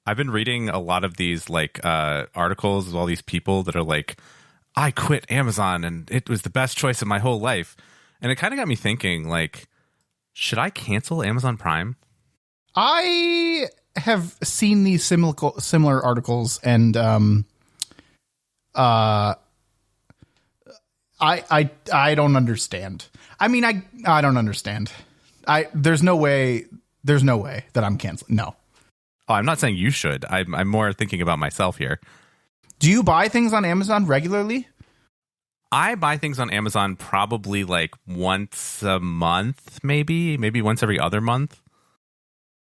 I've been reading a lot of these like articles of all these people that are like, I quit Amazon and it was the best choice of my whole life. And it kind of got me thinking, like, should I cancel Amazon Prime? I have seen these similar articles, and I don't understand. I mean, I don't understand. There's no way that I'm canceling. No. Oh, I'm not saying you should. I'm more thinking about myself here. Do you buy things on Amazon regularly? I buy things on Amazon probably like once a month, maybe once every other month.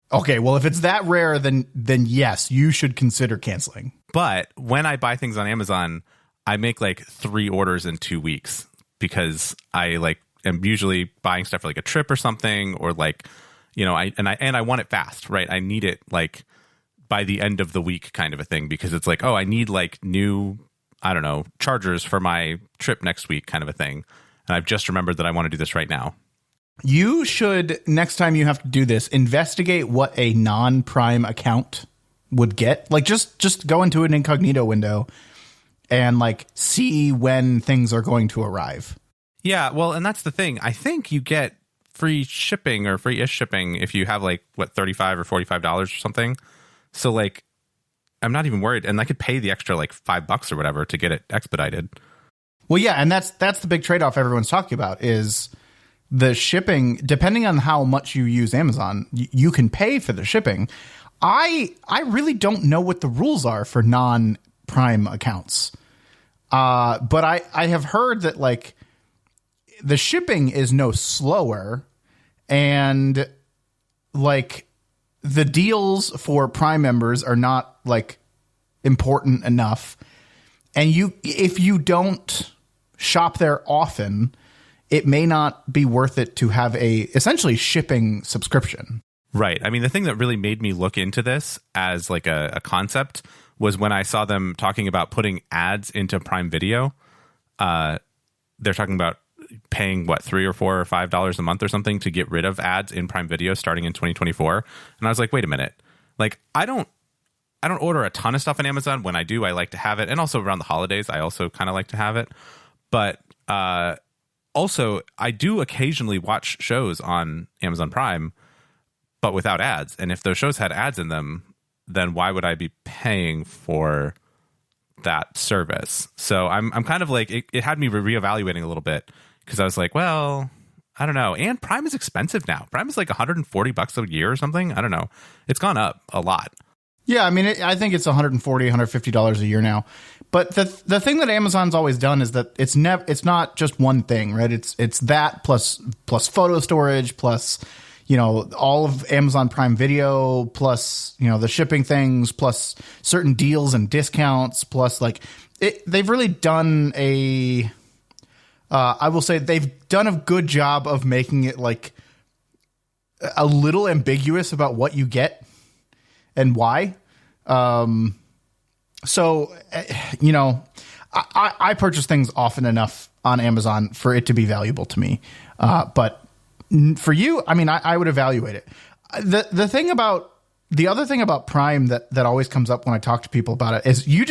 Okay, well, if it's that rare, then yes, you should consider canceling. But when I buy things on Amazon, I make like 3 orders in 2 weeks because I like am usually buying stuff for like a trip or something, or like, you know, I want it fast, right? I need it like by the end of the week kind of a thing, because it's like, oh, I need like new, I don't know, chargers for my trip next week kind of a thing. And I've just remembered that I want to do this right now. You should, next time you have to do this, investigate what a non-Prime account would get. Like just go into an incognito window and like see when things are going to arrive. Yeah, well, and that's the thing. I think you get free shipping or free-ish shipping if you have like what, $35 or $45 or something. So like, I'm not even worried, and I could pay the extra like $5 or whatever to get it expedited. Well, yeah, and that's the big trade-off everyone's talking about is the shipping. Depending on how much you use Amazon, you can pay for the shipping. I really don't know what the rules are for non-Prime accounts, but I have heard that like the shipping is no slower, and like the deals for Prime members are not like important enough. And if you don't shop there often, it may not be worth it to have a essentially shipping subscription. Right. I mean, the thing that really made me look into this as like a concept was when I saw them talking about putting ads into Prime Video. They're talking about paying what, $3 or $4 or $5 a month or something to get rid of ads in Prime Video starting in 2024. And I was like, wait a minute. Like, I don't order a ton of stuff on Amazon. When I do, I like to have it. And also around the holidays, I also kind of like to have it. But also, I do occasionally watch shows on Amazon Prime, but without ads. And if those shows had ads in them, then why would I be paying for that service? So I'm kind of like, it had me reevaluating a little bit, because I was like, well, I don't know. And Prime is expensive now. Prime is like $140 a year or something. I don't know. It's gone up a lot. Yeah, I mean, I think it's $140, $150 a year now. But the thing that Amazon's always done is that it's not just one thing, right? It's that plus photo storage, plus, you know, all of Amazon Prime Video, plus, you know, the shipping things, plus certain deals and discounts, plus like they've really done I will say they've done a good job of making it like a little ambiguous about what you get and why. So, you know, I purchase things often enough on Amazon for it to be valuable to me. But for you, I mean, I would evaluate it. The other thing about Prime that always comes up when I talk to people about it is you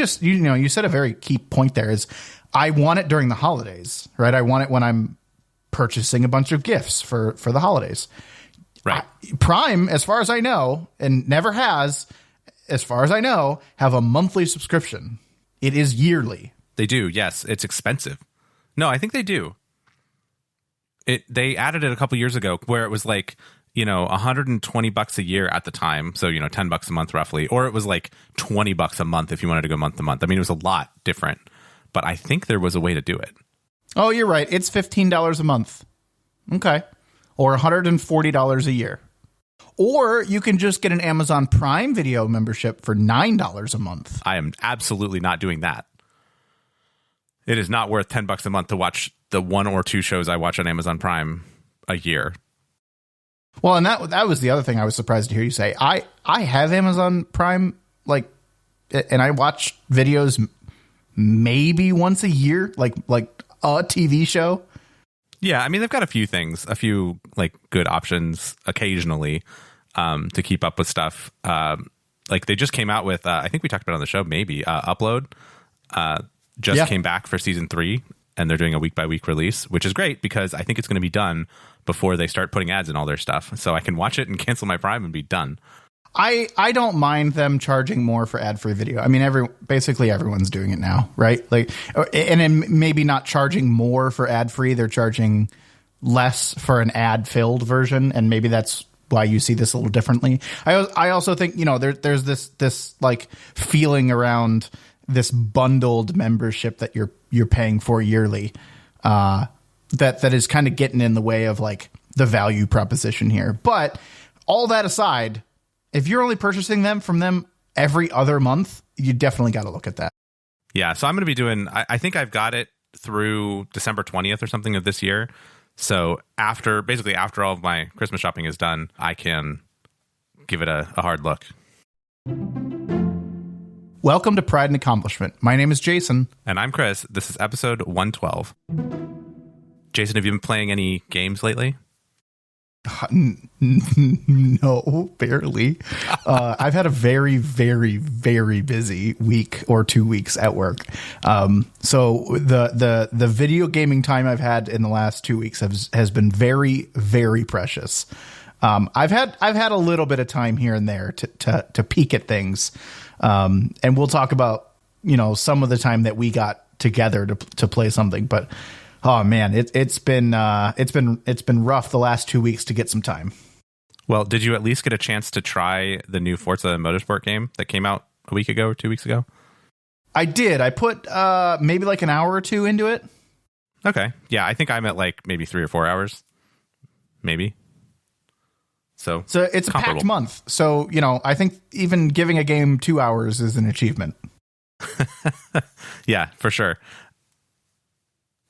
said a very key point there is I want it during the holidays, right? I want it when I'm purchasing a bunch of gifts for the holidays. Right. Prime, as far as I know, and never has, as far as I know, have a monthly subscription. It is yearly. They do. Yes. It's expensive. No, I think they do. They added it a couple years ago where it was like, you know, $120 a year at the time. So, you know, $10 a month roughly, or it was like $20 a month if you wanted to go month to month. I mean, it was a lot different, but I think there was a way to do it. Oh, you're right. It's $15 a month. Okay. Or $140 a year. Or you can just get an Amazon Prime Video membership for $9 a month. I am absolutely not doing that. It is not worth $10 a month to watch the 1 or 2 shows I watch on Amazon Prime a year. Well, and that was the other thing I was surprised to hear you say. I have Amazon Prime, like, and I watch videos maybe once a year, like a TV show. Yeah, I mean, they've got a few like good options occasionally to keep up with stuff. like they just came out with, I think we talked about it on the show, maybe Upload came back for season 3, and they're doing a week by week release, which is great because I think it's going to be done before they start putting ads in all their stuff. So I can watch it and cancel my Prime and be done. I don't mind them charging more for ad-free video. I mean, basically everyone's doing it now, right? Like, and then maybe not charging more for ad-free, they're charging less for an ad-filled version, and maybe that's why you see this a little differently. I also think, you know, there's this like feeling around this bundled membership that you're paying for yearly, that is kind of getting in the way of like the value proposition here. But all that aside, if you're only purchasing them from them every other month, you definitely got to look at that. Yeah, so I'm going to be doing, I think I've got it through December 20th or something of this year. So after all of my Christmas shopping is done, I can give it a hard look. Welcome to Pride and Accomplishment. My name is Jason. And I'm Chris. This is episode 112. Jason, have you been playing any games lately? No, barely. I've had a very, very, very busy week or 2 weeks at work. So the video gaming time I've had in the last 2 weeks has been very, very precious. I've had a little bit of time here and there to peek at things. And we'll talk about, you know, some of the time that we got together to play something, but oh man, it's been rough the last 2 weeks to get some time. Well, did you at least get a chance to try the new Forza Motorsport game that came out a week ago or 2 weeks ago? I did. I put maybe like an hour or two into it. Okay. Yeah, I think I'm at like maybe 3 or 4 hours. Maybe. So it's a packed month. So, you know, I think even giving a game 2 hours is an achievement. Yeah, for sure.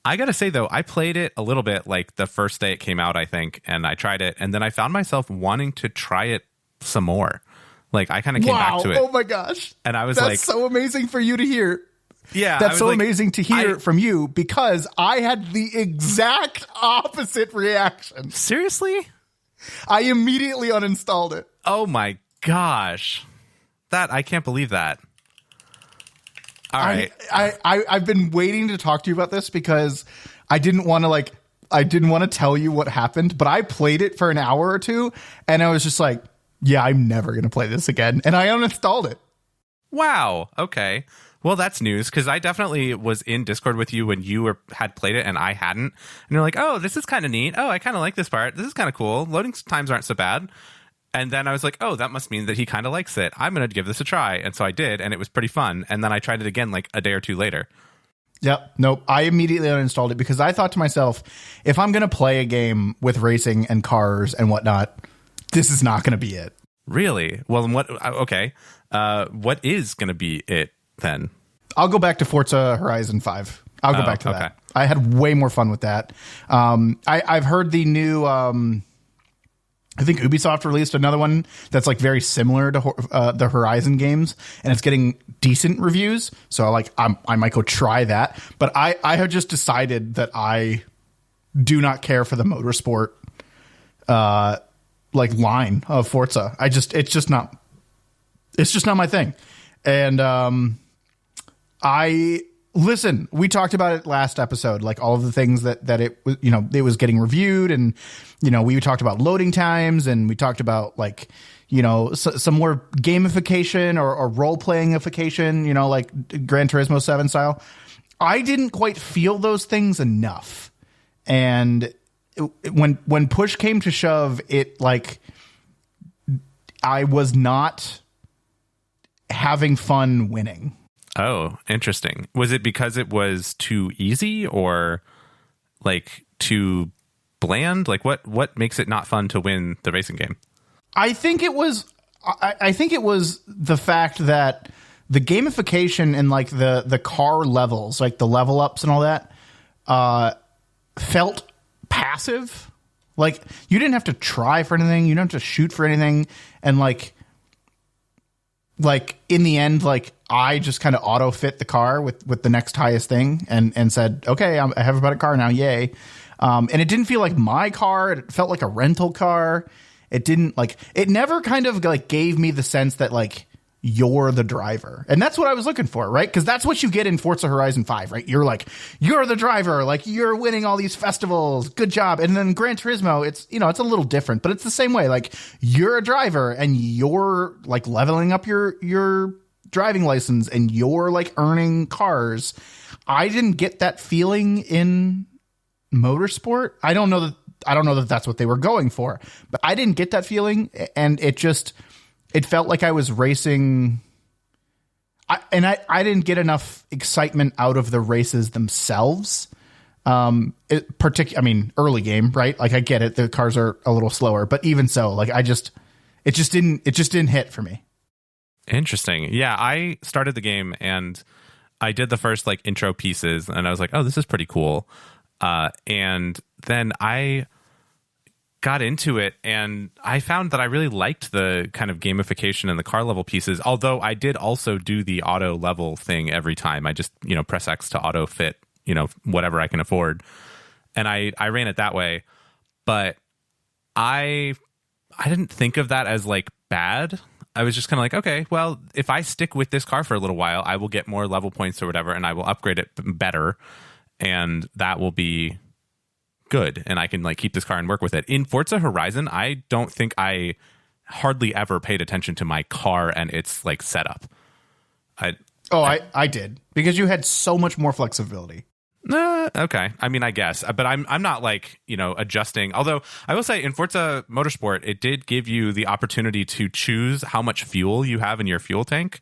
I got to say, though, I played it a little bit like the first day it came out, I think, and I tried it, and then I found myself wanting to try it some more. Like, I kind of came back to it. Oh, my gosh. And I was That's so amazing for you to hear. Yeah. That's so amazing to hear from you, because I had the exact opposite reaction. Seriously? I immediately uninstalled it. Oh, my gosh. I can't believe that. All right. I've been waiting to talk to you about this because I didn't want to tell you what happened, but I played it for an hour or two and I was just like, yeah, I'm never going to play this again. And I uninstalled it. Wow. Okay. Well, that's news, because I definitely was in Discord with you when you had played it and I hadn't. And you're like, oh, this is kind of neat. Oh, I kind of like this part. This is kind of cool. Loading times aren't so bad. And then I was like, oh, that must mean that he kind of likes it. I'm going to give this a try. And so I did, and it was pretty fun. And then I tried it again like a day or two later. Yep. Nope. I immediately uninstalled it because I thought to myself, if I'm going to play a game with racing and cars and whatnot, this is not going to be it. Really? Well, what? Okay. What is going to be it then? I'll go back to Forza Horizon 5. I'll go back to that. I had way more fun with that. I've heard the new... I think Ubisoft released another one that's like very similar to the Horizon games, and it's getting decent reviews. So I might go try that. But I have just decided that I do not care for the motorsport like line of Forza. It's just not my thing. And listen, we talked about it last episode, like all of the things that it was, you know, it was getting reviewed, and, you know, we talked about loading times, and we talked about like, you know, some more gamification or role-playingification, you know, like Gran Turismo 7 style. I didn't quite feel those things enough. And when push came to shove, it like, I was not having fun winning. Oh, interesting. Was it because it was too easy or like too bland? Like what makes it not fun to win the racing game? I think it was the fact that the gamification and like the car levels, like the level ups and all that, felt passive. Like you didn't have to try for anything, you don't have to shoot for anything, and like in the end, like I just kind of auto fit the car with the next highest thing and said, okay, I have a better car now. Yay. And it didn't feel like my car. It felt like a rental car. It didn't like, it never kind of like gave me the sense that like you're the driver. And that's what I was looking for, right? Because that's what you get in Forza Horizon 5, right? You're like, you're the driver, like you're winning all these festivals. Good job. And then Gran Turismo, it's, you know, it's a little different, but it's the same way. Like you're a driver and you're like leveling up your driving license and you're like earning cars. I didn't get that feeling in Motorsport. I don't know that that's what they were going for, but I didn't get that feeling, and it felt like I was racing. I didn't get enough excitement out of the races themselves. Early game, right? Like I get it. The cars are a little slower, but even so, like it just didn't hit for me. Interesting. Yeah. I started the game and I did the first like intro pieces and I was like, oh, this is pretty cool. And then I got into it and I found that I really liked the kind of gamification and the car level pieces. Although I did also do the auto level thing every time. I just, you know, press X to auto fit, you know, whatever I can afford. And I ran it that way, but I didn't think of that as like bad. I was just kind of like, okay, well, if I stick with this car for a little while, I will get more level points or whatever, and I will upgrade it better, and that will be good, and I can like keep this car and work with it. In Forza Horizon, I don't think I hardly ever paid attention to my car and its like setup. I did, because you had so much more flexibility. Okay. I mean, I guess, but I'm not like, you know, adjusting. Although I will say in Forza Motorsport, it did give you the opportunity to choose how much fuel you have in your fuel tank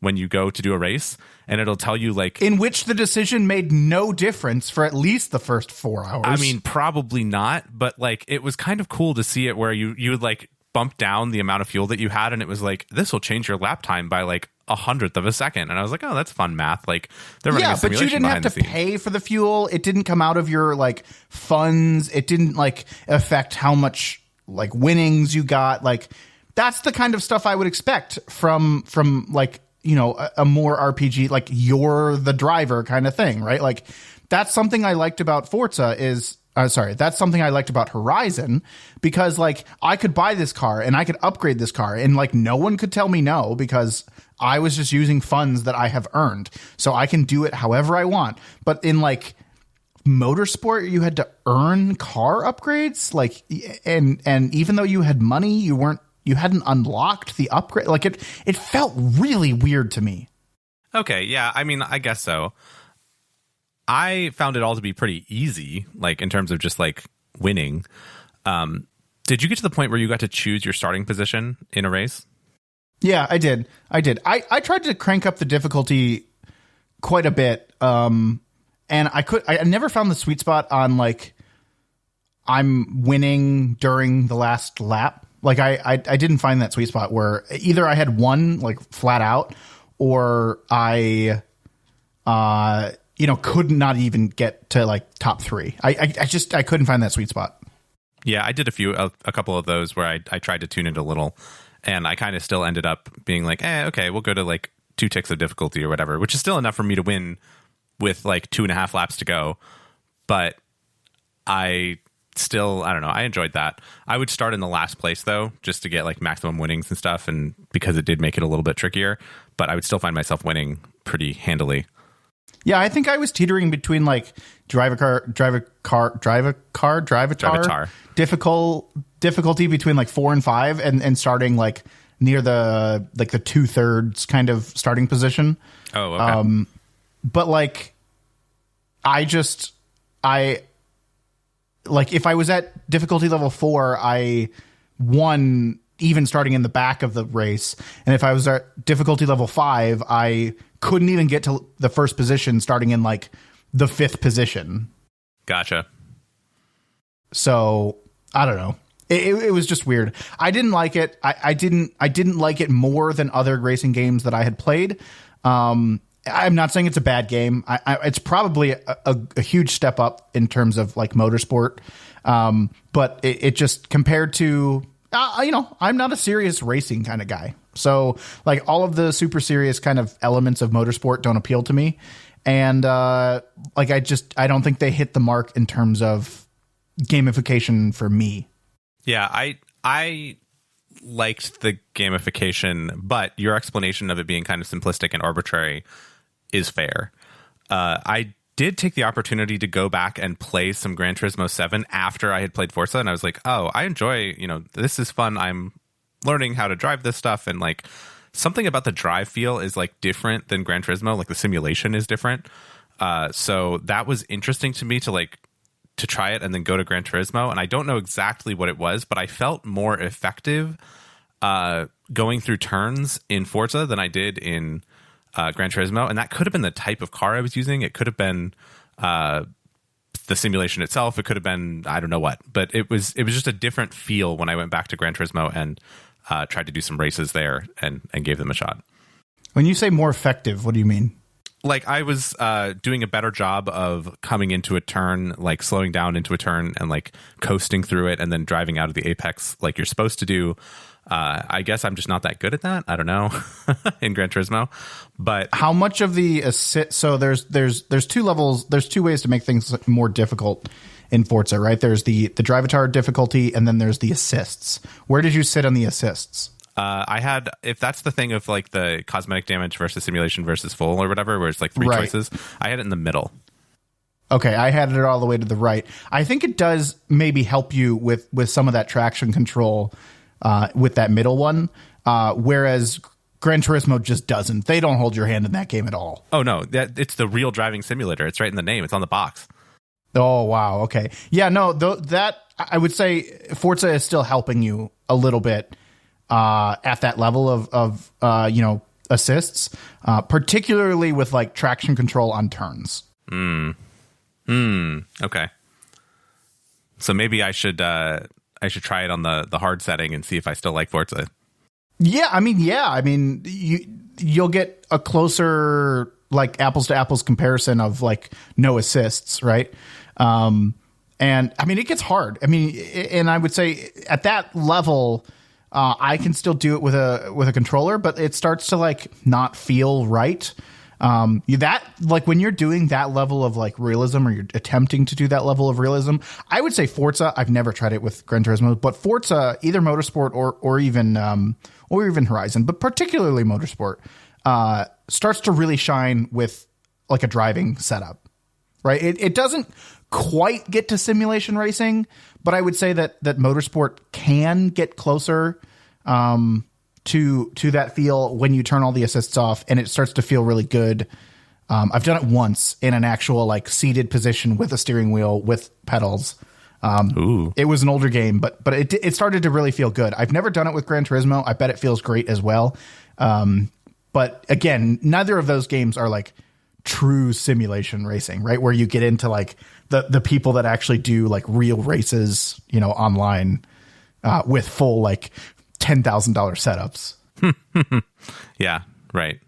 when you go to do a race. And it'll tell you like, in which the decision made no difference for at least the first 4 hours. I mean, probably not, but like, it was kind of cool to see it where you would like bump down the amount of fuel that you had. And it was like, this will change your lap time by like 1/100 of a second. And I was like, oh, that's fun math. Like they're running a simulation. But you didn't have to pay for the fuel. It didn't come out of your like funds. It didn't like affect how much like winnings you got. Like that's the kind of stuff I would expect from like, you know, a more RPG, like you're the driver kind of thing, right? Like that's something I liked about Forza that's something I liked about Horizon, because like I could buy this car and I could upgrade this car and like no one could tell me no, because I was just using funds that I have earned. So I can do it however I want. But in like Motorsport, you had to earn car upgrades, like, and even though you had money, you hadn't unlocked the upgrade. Like it felt really weird to me. Okay. Yeah. I mean, I guess so. I found it all to be pretty easy, like in terms of just like winning. Did you get to the point where you got to choose your starting position in a race? Yeah, I did. I tried to crank up the difficulty quite a bit. And I never found the sweet spot on like I'm winning during the last lap. Like I didn't find that sweet spot where either I had won like flat out, or I could not even get to like top 3. I couldn't find that sweet spot. Yeah, I did a couple of those where I tried to tune it a little, and I kind of still ended up being like, okay, we'll go to like 2 ticks of difficulty or whatever, which is still enough for me to win with like 2.5 laps to go. But I don't know. I enjoyed that. I would start in the last place though, just to get like maximum winnings and stuff. And because it did make it a little bit trickier, but I would still find myself winning pretty handily. Yeah, I think I was teetering between like difficulty between like 4 and 5, and starting like near the 2/3 kind of starting position. Oh, okay. But like, I like if I was at difficulty level 4, I won even starting in the back of the race, and if I was at difficulty level 5, I couldn't even get to the first position starting in like the 5th position. Gotcha. So I don't know. It was just weird. I didn't like it. I didn't like it more than other racing games that I had played. I'm not saying it's a bad game. It's probably a huge step up in terms of like Motorsport. But it just compared to, I'm not a serious racing kind of guy. So like all of the super serious kind of elements of Motorsport don't appeal to me. And like I don't think they hit the mark in terms of gamification for me. Yeah, I liked the gamification, but your explanation of it being kind of simplistic and arbitrary is fair. I did take the opportunity to go back and play some Gran Turismo 7 after I had played Forza, and I was like, oh, I enjoy, this is fun. I'm learning how to drive this stuff, and like something about the drive feel is like different than Gran Turismo. Like the simulation is different. So that was interesting to me to try it and then go to Gran Turismo. And I don't know exactly what it was, but I felt more effective going through turns in Forza than I did in Gran Turismo. And that could have been the type of car I was using. It could have been the simulation itself. It could have been, I don't know what, but it was just a different feel when I went back to Gran Turismo and tried to do some races there and gave them a shot. When you say more effective, what do you mean? Like I was doing a better job of coming into a turn, like slowing down into a turn and like coasting through it and then driving out of the apex like you're supposed to do. I guess I'm just not that good at that. I don't know in Gran Turismo, but how much of the assist? So there's two levels. There's two ways to make things more difficult in Forza, right? There's the drivatar difficulty, and then there's the assists. Where did you sit on the assists? I had, if that's the thing of like the cosmetic damage versus simulation versus full or whatever, where it's like three choices, I had it in the middle. Okay, I had it all the way to the right. I think it does maybe help you with some of that traction control with that middle one, whereas Gran Turismo just doesn't. They don't hold your hand in that game at all. Oh, no, it's the real driving simulator. It's right in the name. It's on the box. Oh, wow. Okay. Yeah, no, that I would say Forza is still helping you a little bit at that level of assists, particularly with like traction control on turns. Okay. So maybe I should try it on the hard setting and see if I still like Forza. Yeah, I mean, you'll get a closer like apples to apples comparison of like no assists, right? And I mean, it gets hard. I mean, and I would say at that level, I can still do it with a controller, but it starts to like not feel right. That like when you're doing that level of like realism, or you're attempting to do that level of realism, I would say Forza. I've never tried it with Gran Turismo, but Forza, either Motorsport or even Horizon, but particularly Motorsport, starts to really shine with like a driving setup, right? It doesn't quite get to simulation racing, but I would say that Motorsport can get closer to that feel when you turn all the assists off, and it starts to feel really good. I've done it once in an actual like seated position with a steering wheel with pedals. It was an older game, but it started to really feel good. I've never done it with Gran Turismo. I bet it feels great as well. But again, neither of those games are like true simulation racing, right? Where you get into like the people that actually do like real races, online with full like $10,000 setups. Yeah, right.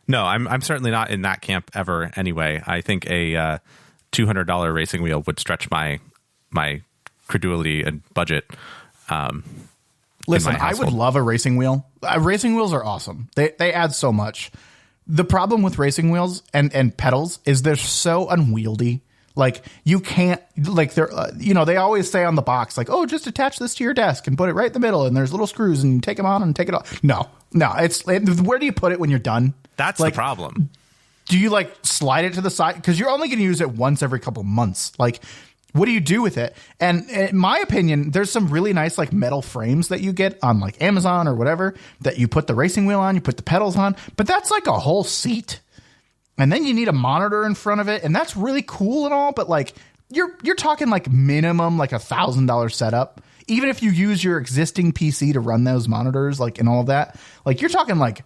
No, I'm certainly not in that camp ever. Anyway, I think a $200 racing wheel would stretch my credulity and budget. Listen, I would love a racing wheel. Racing wheels are awesome. They add so much. The problem with racing wheels and pedals is they're so unwieldy. Like you can't like they're they always say on the box like, oh, just attach this to your desk and put it right in the middle, and there's little screws and you take them on and take it off. No, it's where do you put it when you're done? That's like, the problem. Do you like slide it to the side? Because you're only going to use it once every couple months. Like, what do you do with it? And in my opinion, there's some really nice like metal frames that you get on like Amazon or whatever that you put the racing wheel on, you put the pedals on, but that's like a whole seat. And then you need a monitor in front of it, and that's really cool and all, but like you're talking like minimum like $1,000 setup. Even if you use your existing PC to run those monitors, like and all of that, like you're talking like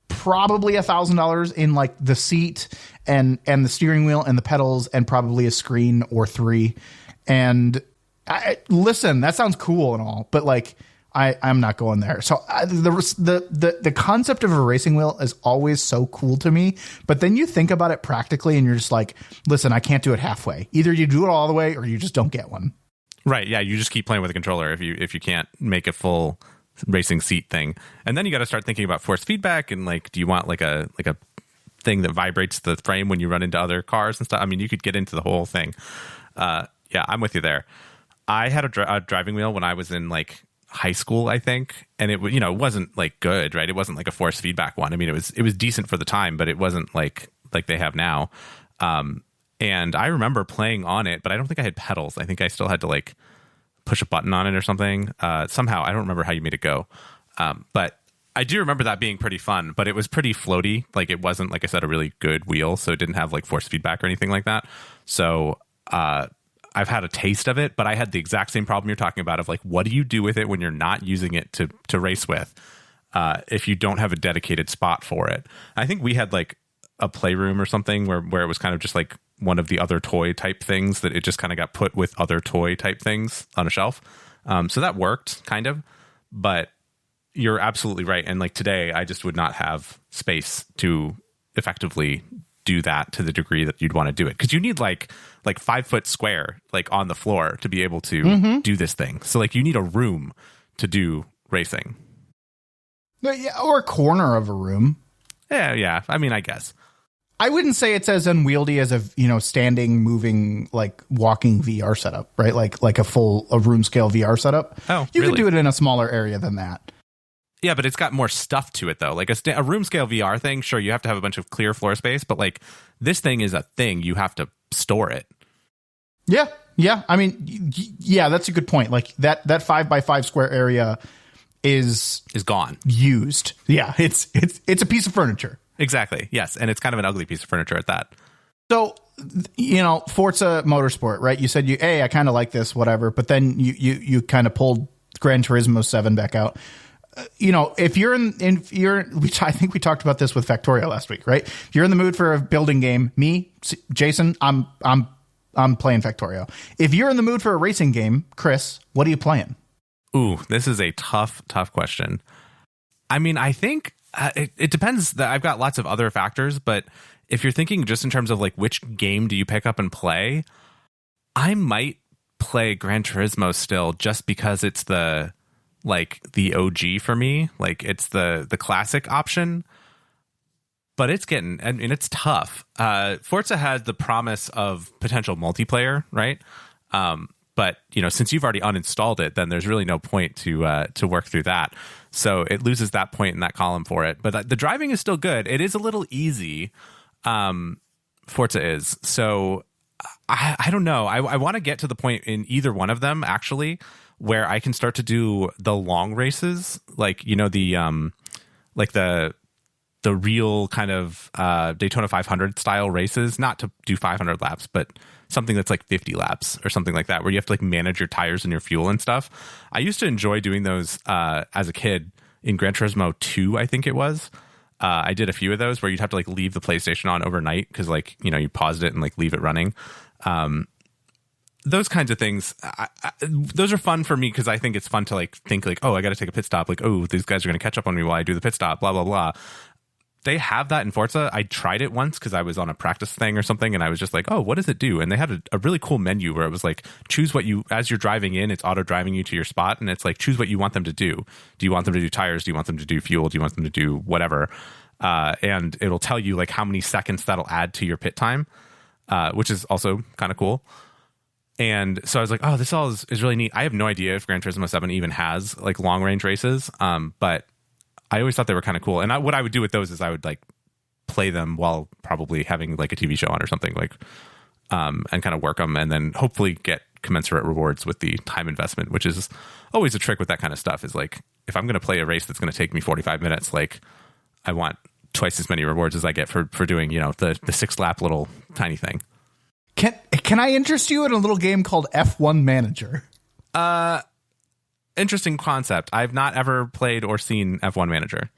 probably $1,000 in like the seat and the steering wheel and the pedals and probably a screen or three. And listen, that sounds cool and all, but like I'm not going there. So the concept of a racing wheel is always so cool to me. But then you think about it practically and you're just like, listen, I can't do it halfway. Either you do it all the way or you just don't get one. Right. Yeah. You just keep playing with the controller if you can't make a full racing seat thing. And then you got to start thinking about force feedback and like, do you want like a thing that vibrates the frame when you run into other cars and stuff? I mean, you could get into the whole thing. Yeah, I'm with you there. I had a driving wheel when I was in like high school, I think, and it it wasn't like good, right? It wasn't like a force feedback one. I mean, it was decent for the time, but it wasn't like they have now. And I remember playing on it, but I don't think I had pedals. I think I still had to like push a button on it or something. Somehow, I don't remember how you made it go. But I do remember that being pretty fun, but it was pretty floaty. Like it wasn't, like I said, a really good wheel, so it didn't have like force feedback or anything like that. So I've had a taste of it, but I had the exact same problem you're talking about of like, what do you do with it when you're not using it to race with if you don't have a dedicated spot for it? I think we had like a playroom or something where it was kind of just like one of the other toy type things that it just kind of got put with other toy type things on a shelf. So that worked kind of, but you're absolutely right. And like today, I just would not have space to effectively do that to the degree that you'd want to do it, because you need like 5 foot square like on the floor to be able to do this thing. So like you need a room to do racing. Yeah, or a corner of a room. Yeah. I mean, I guess I wouldn't say it's as unwieldy as a standing, moving, like walking VR setup, right? Like a room scale VR setup. Oh, you really? could do it in a smaller area than that. Yeah, but it's got more stuff to it, though. Like a room scale VR thing, sure, you have to have a bunch of clear floor space, but like this thing is a thing. You have to store it. Yeah. I mean, yeah, that's a good point. Like that 5x5 square area is gone. Used. Yeah, it's a piece of furniture. Exactly. Yes, and it's kind of an ugly piece of furniture at that. So, Forza Motorsport, right? You said I kind of like this, whatever, but then you kind of pulled Gran Turismo 7 back out. If you're I think we talked about this with Factorio last week, right? If you're in the mood for a building game, Jason, I'm playing Factorio. If you're in the mood for a racing game, Chris, what are you playing? Ooh, this is a tough question. I mean, I think it depends. I've got lots of other factors, but if you're thinking just in terms of like which game do you pick up and play, I might play Gran Turismo still, just because it's the OG for me. Like it's the classic option, but it's tough. Forza has the promise of potential multiplayer, right? But since you've already uninstalled it, then there's really no point to work through that. So it loses that point in that column for it. But the driving is still good. It is a little easy. Forza is. So I don't know. I want to get to the point in either one of them, actually, where I can start to do the long races, like the real kind of Daytona 500 style races, not to do 500 laps, but something that's like 50 laps or something like that, where you have to like manage your tires and your fuel and stuff. I used to enjoy doing those as a kid in Gran Turismo 2, I think it was. I did a few of those where you'd have to like leave the PlayStation on overnight because like, you paused it and like leave it running. Those kinds of things, those are fun for me because I think it's fun to like think like, oh, I got to take a pit stop. Like, oh, these guys are going to catch up on me while I do the pit stop, blah, blah, blah. They have that in Forza. I tried it once because I was on a practice thing or something, and I was just like, oh, what does it do? And they had a really cool menu where it was like, choose what as you're driving in, it's auto driving you to your spot, and it's like, choose what you want them to do. Do you want them to do tires? Do you want them to do fuel? Do you want them to do whatever? And it'll tell you like how many seconds that'll add to your pit time, which is also kind of cool. And so I was like, oh, this all is really neat. I have no idea if Gran Turismo 7 even has like long range races, but I always thought they were kind of cool. And what I would do with those is I would like play them while probably having like a TV show on or something, like, and kind of work them and then hopefully get commensurate rewards with the time investment, which is always a trick with that kind of stuff, is like, if I'm going to play a race that's going to take me 45 minutes, like I want twice as many rewards as I get for doing, the 6 lap little tiny thing. Can I interest you in a little game called F1 Manager? Interesting concept. I've not ever played or seen F1 Manager.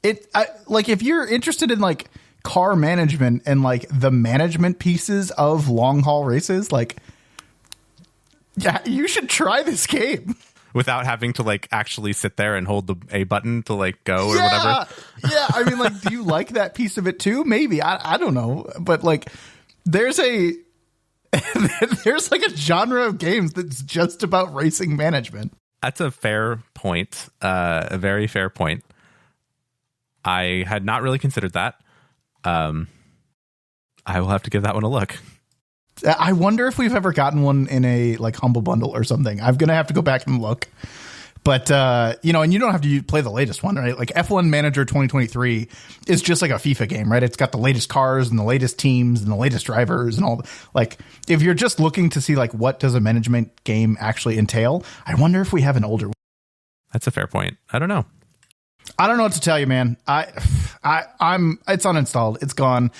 If you're interested in like car management and like the management pieces of long haul races, like, yeah, you should try this game without having to like actually sit there and hold the A button to like go or whatever. Yeah. I mean, like, do you like that piece of it too? Maybe. I don't know. But like, there's like a genre of games that's just about racing management. That's a fair point. A very fair point. I had not really considered that. I will have to give that one a look. I wonder if we've ever gotten one in a like Humble Bundle or something. I'm going to have to go back and look. But, and you don't have to play the latest one, right? Like F1 Manager 2023 is just like a FIFA game, right? It's got the latest cars and the latest teams and the latest drivers and all. Like, if you're just looking to see like what does a management game actually entail, I wonder if we have an older one. That's a fair point. I don't know. I don't know what to tell you, man. It's uninstalled. It's gone.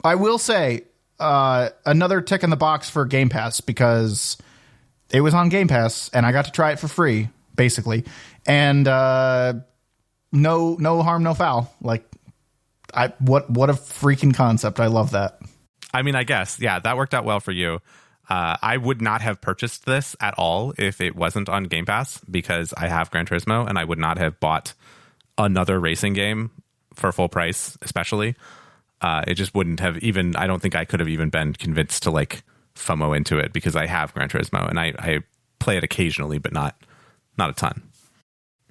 I will say another tick in the box for Game Pass because it was on Game Pass and I got to try it for free, basically. And no harm, no foul. Like, what a freaking concept. I love that. I mean, I guess, yeah, that worked out well for you. I would not have purchased this at all if it wasn't on Game Pass because I have Gran Turismo and I would not have bought another racing game for full price, especially. It just wouldn't have even, I don't think I could have even been convinced to like FOMO into it because I have Gran Turismo and I play it occasionally, but not a ton.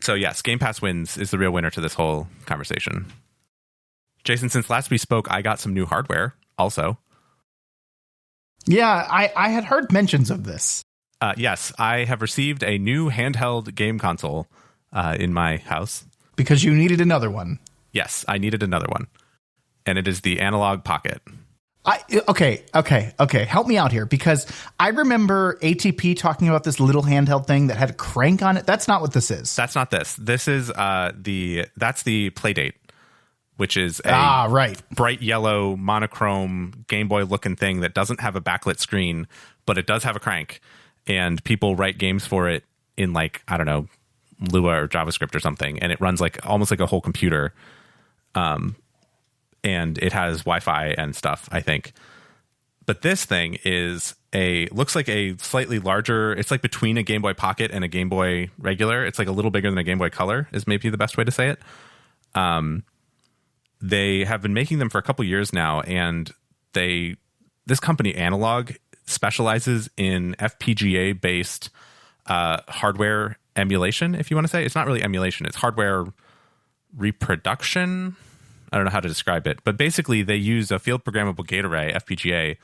So yes, Game Pass wins is the real winner to this whole conversation. Jason, since last we spoke, I got some new hardware also. Yeah, I had heard mentions of this. Yes, I have received a new handheld game console in my house. Because you needed another one. Yes, I needed another one. And it is the Analogue Pocket. Okay. Help me out here because I remember ATP talking about this little handheld thing that had a crank on it. That's not what this is. That's not this. This is that's the Playdate, which is a bright yellow monochrome Game Boy looking thing that doesn't have a backlit screen, but it does have a crank. And people write games for it in like, I don't know, Lua or JavaScript or something, and it runs like almost like a whole computer. And it has Wi-Fi and stuff, I think. But this thing looks like a slightly larger, it's like between a Game Boy Pocket and a Game Boy regular. It's like a little bigger than a Game Boy Color is maybe the best way to say it. They have been making them for a couple years now, and this company Analogue specializes in FPGA based hardware emulation, if you want to say. It's not really emulation, it's hardware reproduction. I don't know how to describe it, but basically they use a field programmable gate array, FPGA,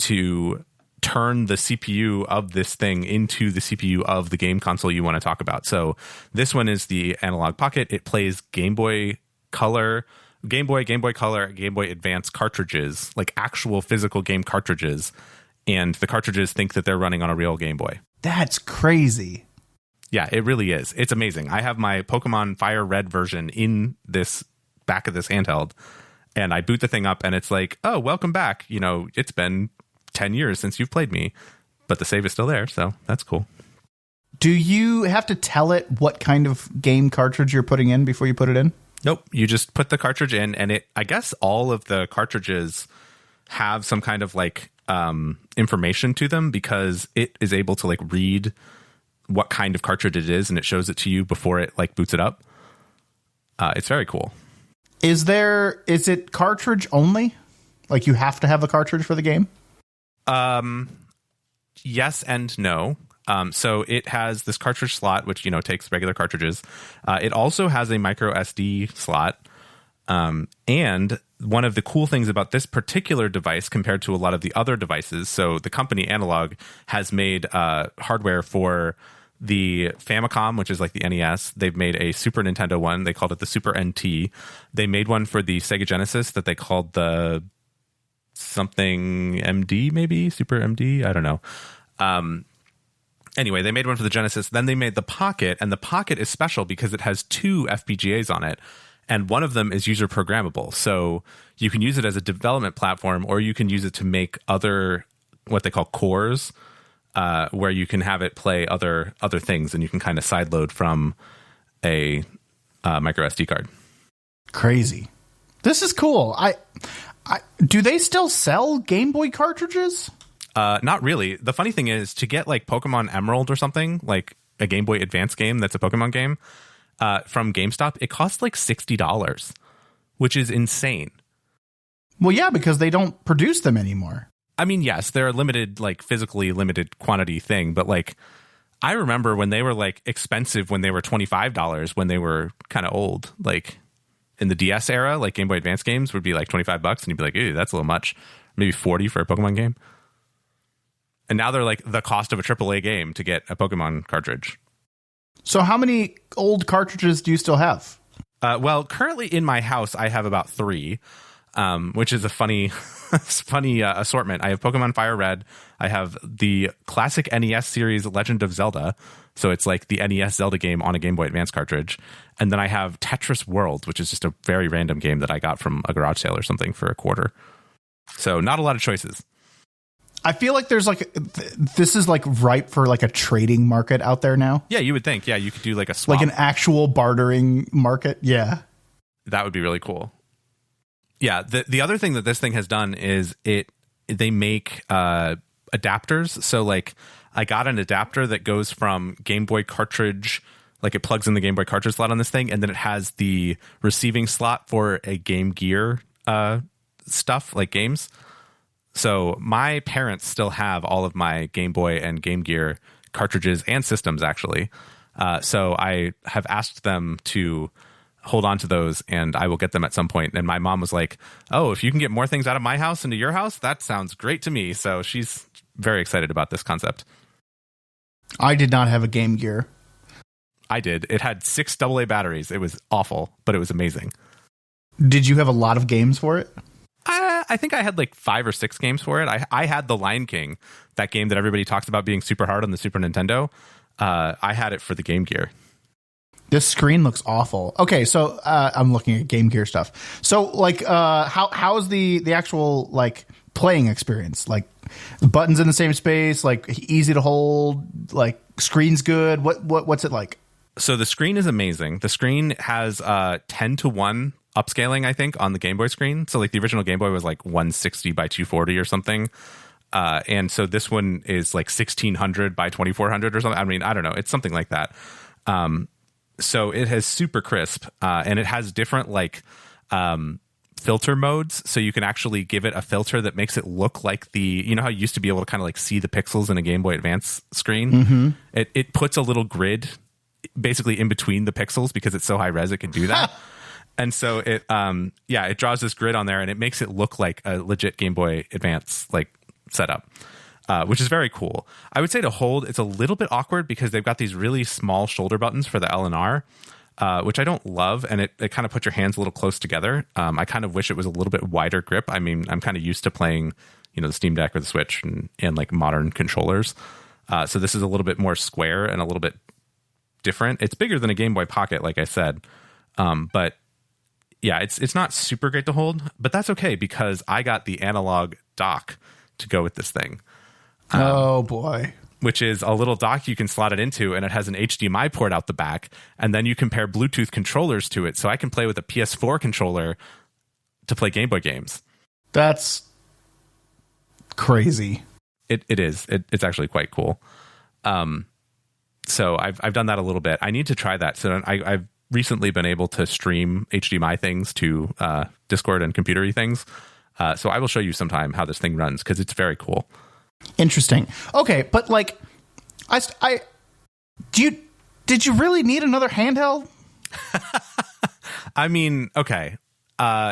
to turn the CPU of this thing into the CPU of the game console you want to talk about. So this one is the Analogue Pocket. It plays Game Boy Color, Game Boy Color, Game Boy Advance cartridges, like actual physical game cartridges, and the cartridges think that they're running on a real Game Boy. That's crazy. Yeah, it really is. It's amazing. I have my Pokemon Fire Red version in this back of this handheld, and I boot the thing up and it's like, oh, welcome back. You know, it's been 10 years since you've played me, but the save is still there. So that's cool. Do you have to tell it what kind of game cartridge you're putting in before you put it in? Nope. You just put the cartridge in, and I guess all of the cartridges have some kind of like information to them because it is able to like read what kind of cartridge it is, and it shows it to you before it like boots it up. It's very cool. Is it cartridge only? Like you have to have a cartridge for the game? Yes and no. So it has this cartridge slot, which, you know, takes regular cartridges. It also has a micro SD slot. And one of the cool things about this particular device compared to a lot of the other devices, so the company Analogue has made hardware for the Famicom, which is like the NES. They've made a Super Nintendo one. They called it the Super NT. They made one for the Sega Genesis that they called the something MD, maybe? Super MD? I don't know. Anyway, they made one for the Genesis. Then they made the Pocket, and the Pocket is special because it has two FPGAs on it. And one of them is user programmable. So you can use it as a development platform, or you can use it to make other, what they call cores, where you can have it play other things, and you can kind of sideload from a micro SD card. Crazy. This is cool. Do they still sell Game Boy cartridges? Not really. The funny thing is, to get like Pokemon Emerald or something, like a Game Boy Advance game that's a Pokemon game, from GameStop, it costs like $60, which is insane. Well, yeah, because they don't produce them anymore. I mean, yes, they're a limited, like physically limited quantity thing, but like I remember when they were like expensive when they were $25 when they were kind of old. Like in the DS era, like Game Boy Advance games would be like $25 and you'd be like, ew, that's a little much. Maybe 40 for a Pokemon game. And now they're like the cost of a AAA game to get a Pokemon cartridge. So how many old cartridges do you still have? Well, currently in my house, I have about 3, which is a funny, funny assortment. I have Pokemon Fire Red. I have the classic NES series Legend of Zelda. So it's like the NES Zelda game on a Game Boy Advance cartridge. And then I have Tetris World, which is just a very random game that I got from a garage sale or something for $0.25. So not a lot of choices. I feel like there's like, this is like ripe for like a trading market out there now. Yeah, you would think. Yeah, you could do like a swap. Like an actual bartering market. Yeah. That would be really cool. Yeah, the other thing that this thing has done is they make adapters. So like I got an adapter that goes from Game Boy cartridge, like it plugs in the Game Boy cartridge slot on this thing, and then it has the receiving slot for a Game Gear stuff like games. So my parents still have all of my Game Boy and Game Gear cartridges and systems, actually. So I have asked them to hold on to those, and I will get them at some point. And my mom was like, oh, if you can get more things out of my house into your house, that sounds great to me. So she's very excited about this concept. I did not have a Game Gear. I did. It had 6 AA batteries. It was awful, but it was amazing. Did you have a lot of games for it? I think I had like 5 or 6 games for it. I had The Lion King, that game that everybody talks about being super hard on the Super Nintendo. I had it for the Game Gear. This screen looks awful. Okay, so I'm looking at Game Gear stuff. So like, how is the actual like playing experience? Like, buttons in the same space, like easy to hold, like screen's good. What's it like? So the screen is amazing. The screen has 10:1 upscaling, I think, on the Game Boy screen. So like the original Game Boy was like 160 by 240 or something. And so this one is like 1600 by 2400 or something. I mean, I don't know. It's something like that. So it has super crisp, and it has different like filter modes. So you can actually give it a filter that makes it look like you know how you used to be able to kind of like see the pixels in a Game Boy Advance screen? Mm-hmm. It puts a little grid basically in between the pixels because it's so high res it can do that. And so it draws this grid on there and it makes it look like a legit Game Boy Advance like setup, which is very cool. I would say to hold, it's a little bit awkward because they've got these really small shoulder buttons for the L and R, which I don't love, and it kind of puts your hands a little close together. I kind of wish it was a little bit wider grip. I mean, I'm kind of used to playing, you know, the Steam Deck or the Switch and like modern controllers. So this is a little bit more square and a little bit different. It's bigger than a Game Boy Pocket, like I said, but yeah, it's not super great to hold, but that's okay because I got the Analogue dock to go with this thing. Oh boy. Which is a little dock you can slot it into, and it has an HDMI port out the back, and then you can pair Bluetooth controllers to it, so I can play with a PS4 controller to play Game Boy games. That's crazy. It is. It's actually quite cool. So I've done that a little bit. I need to try that. So I've recently been able to stream HDMI things to Discord and computery things. So I will show you sometime how this thing runs because it's very cool. Interesting. Okay, but like, did you really need another handheld? I mean, okay,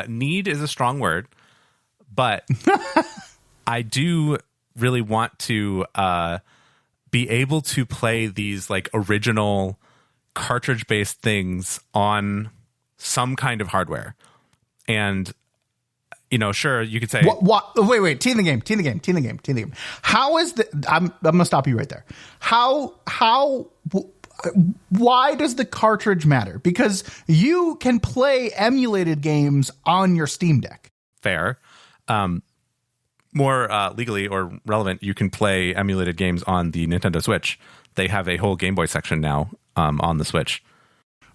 need is a strong word, but I do really want to be able to play these like original cartridge-based things on some kind of hardware. And you know, sure, you could say... What? Wait. Team the game. How is the... I'm going to stop you right there. Why does the cartridge matter? Because you can play emulated games on your Steam Deck. Fair. More legally or relevant, you can play emulated games on the Nintendo Switch. They have a whole Game Boy section now on the Switch.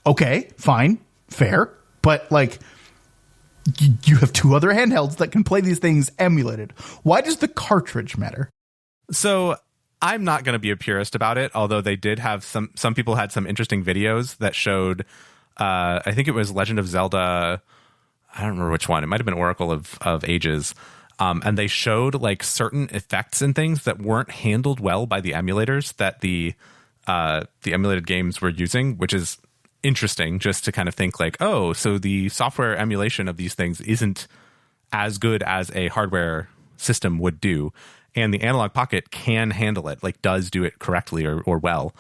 Okay, fine. Fair. But, like... You have 2 other handhelds that can play these things emulated. Why does the cartridge matter? So I'm not going to be a purist about it, although they did have some people had some interesting videos that showed, I think it was Legend of Zelda. I don't remember which one. It might have been Oracle of Ages. And they showed like certain effects and things that weren't handled well by the emulators that the emulated games were using, which is interesting just to kind of think like, oh, so the software emulation of these things isn't as good as a hardware system would do. And the Analog Pocket can handle it, like does do it correctly or well.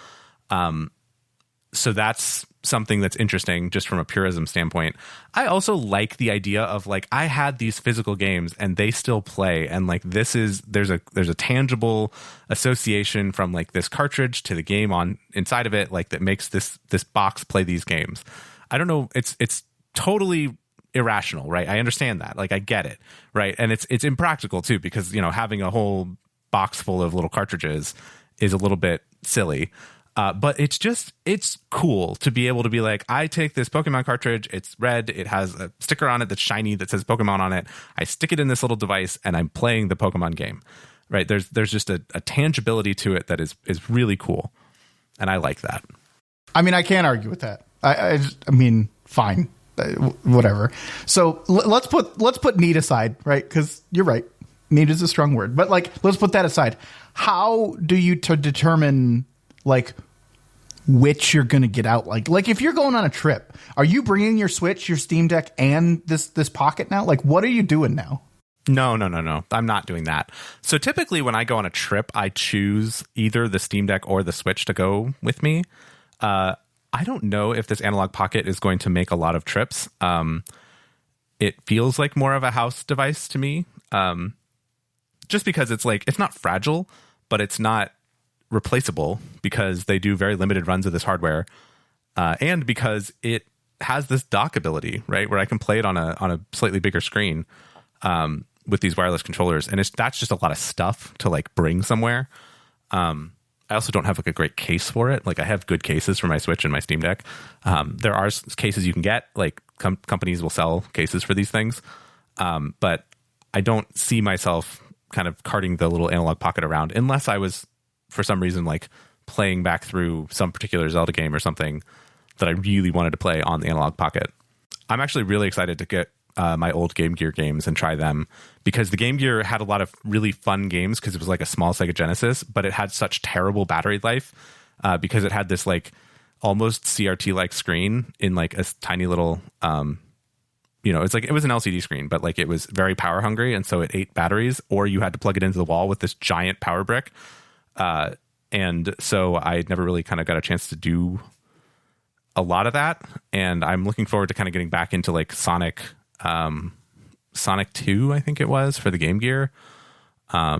So that's something that's interesting just from a purism standpoint. I also like the idea of like, I had these physical games and they still play, and like there's a tangible association from like this cartridge to the game on inside of it, like that makes this box play these games. I don't know, it's totally irrational, right? I understand that, like I get it, right? And it's impractical too, because having a whole box full of little cartridges is a little bit silly. But it's cool to be able to be like, I take this Pokemon cartridge, it's red, it has a sticker on it that's shiny that says Pokemon on it. I stick it in this little device and I'm playing the Pokemon game, right? There's just a tangibility to it that is really cool. And I like that. I mean, I can't argue with that. I mean, fine, whatever. So let's put need aside, right? Because you're right. Need is a strong word, but like, let's put that aside. How do you determine like which you're going to get out? Like if you're going on a trip, are you bringing your Switch, your Steam Deck, and this Pocket now? Like, what are you doing now? No. I'm not doing that. So typically when I go on a trip, I choose either the Steam Deck or the Switch to go with me. I don't know if this Analog Pocket is going to make a lot of trips. It feels like more of a house device to me. Just because it's like, it's not fragile, but it's not replaceable because they do very limited runs of this hardware, and because it has this dock ability, right, where I can play it on a slightly bigger screen with these wireless controllers, and that's just a lot of stuff to like bring somewhere. I also don't have like a great case for it. Like I have good cases for my Switch and my Steam Deck. There are cases you can get, like companies will sell cases for these things, but I don't see myself kind of carting the little Analog Pocket around unless I was, for some reason, like playing back through some particular Zelda game or something that I really wanted to play on the Analog Pocket. I'm actually really excited to get my old Game Gear games and try them, because the Game Gear had a lot of really fun games because it was like a small Sega Genesis, but it had such terrible battery life because it had this like almost CRT-like screen in like a tiny little, it's like, it was an LCD screen, but like it was very power hungry. And so it ate batteries, or you had to plug it into the wall with this giant power brick. And so I never really kind of got a chance to do a lot of that. And I'm looking forward to kind of getting back into like Sonic 2, I think it was, for the Game Gear. I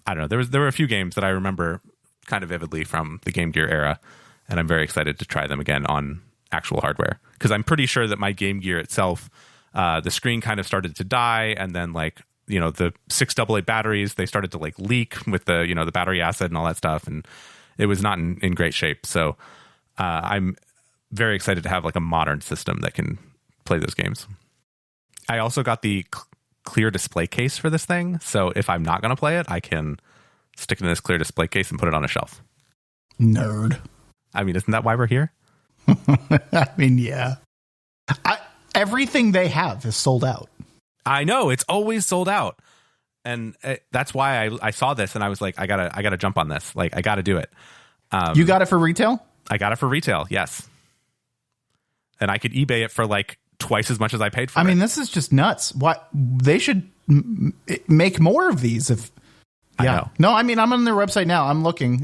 don't know. There were a few games that I remember kind of vividly from the Game Gear era, and I'm very excited to try them again on actual hardware, because I'm pretty sure that my Game Gear itself, the screen kind of started to die, and then like, the 6 AA batteries, they started to like leak with the, the battery acid and all that stuff. And it was not in great shape. So I'm very excited to have like a modern system that can play those games. I also got the clear display case for this thing. So if I'm not going to play it, I can stick it in this clear display case and put it on a shelf. Nerd. I mean, isn't that why we're here? I mean, yeah. Everything they have is sold out. I know, it's always sold out, and that's why I saw this and I was like, I gotta jump on this. Like, I gotta do it. You got it for retail? I got it for retail, yes. And I could eBay it for like twice as much as I paid for it. I mean, this is just nuts. What, they should make more of these. If I know. No, I mean, I'm on their website now. I'm looking.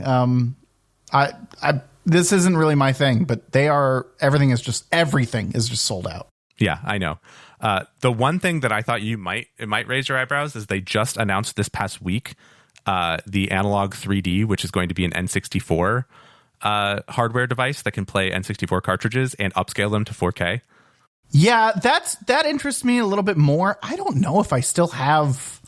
This isn't really my thing, but everything is just sold out. Yeah, I know. The one thing that I thought it might raise your eyebrows is they just announced this past week the Analogue 3D, which is going to be an N64 hardware device that can play N64 cartridges and upscale them to 4K. Yeah, that interests me a little bit more. I don't know if I still have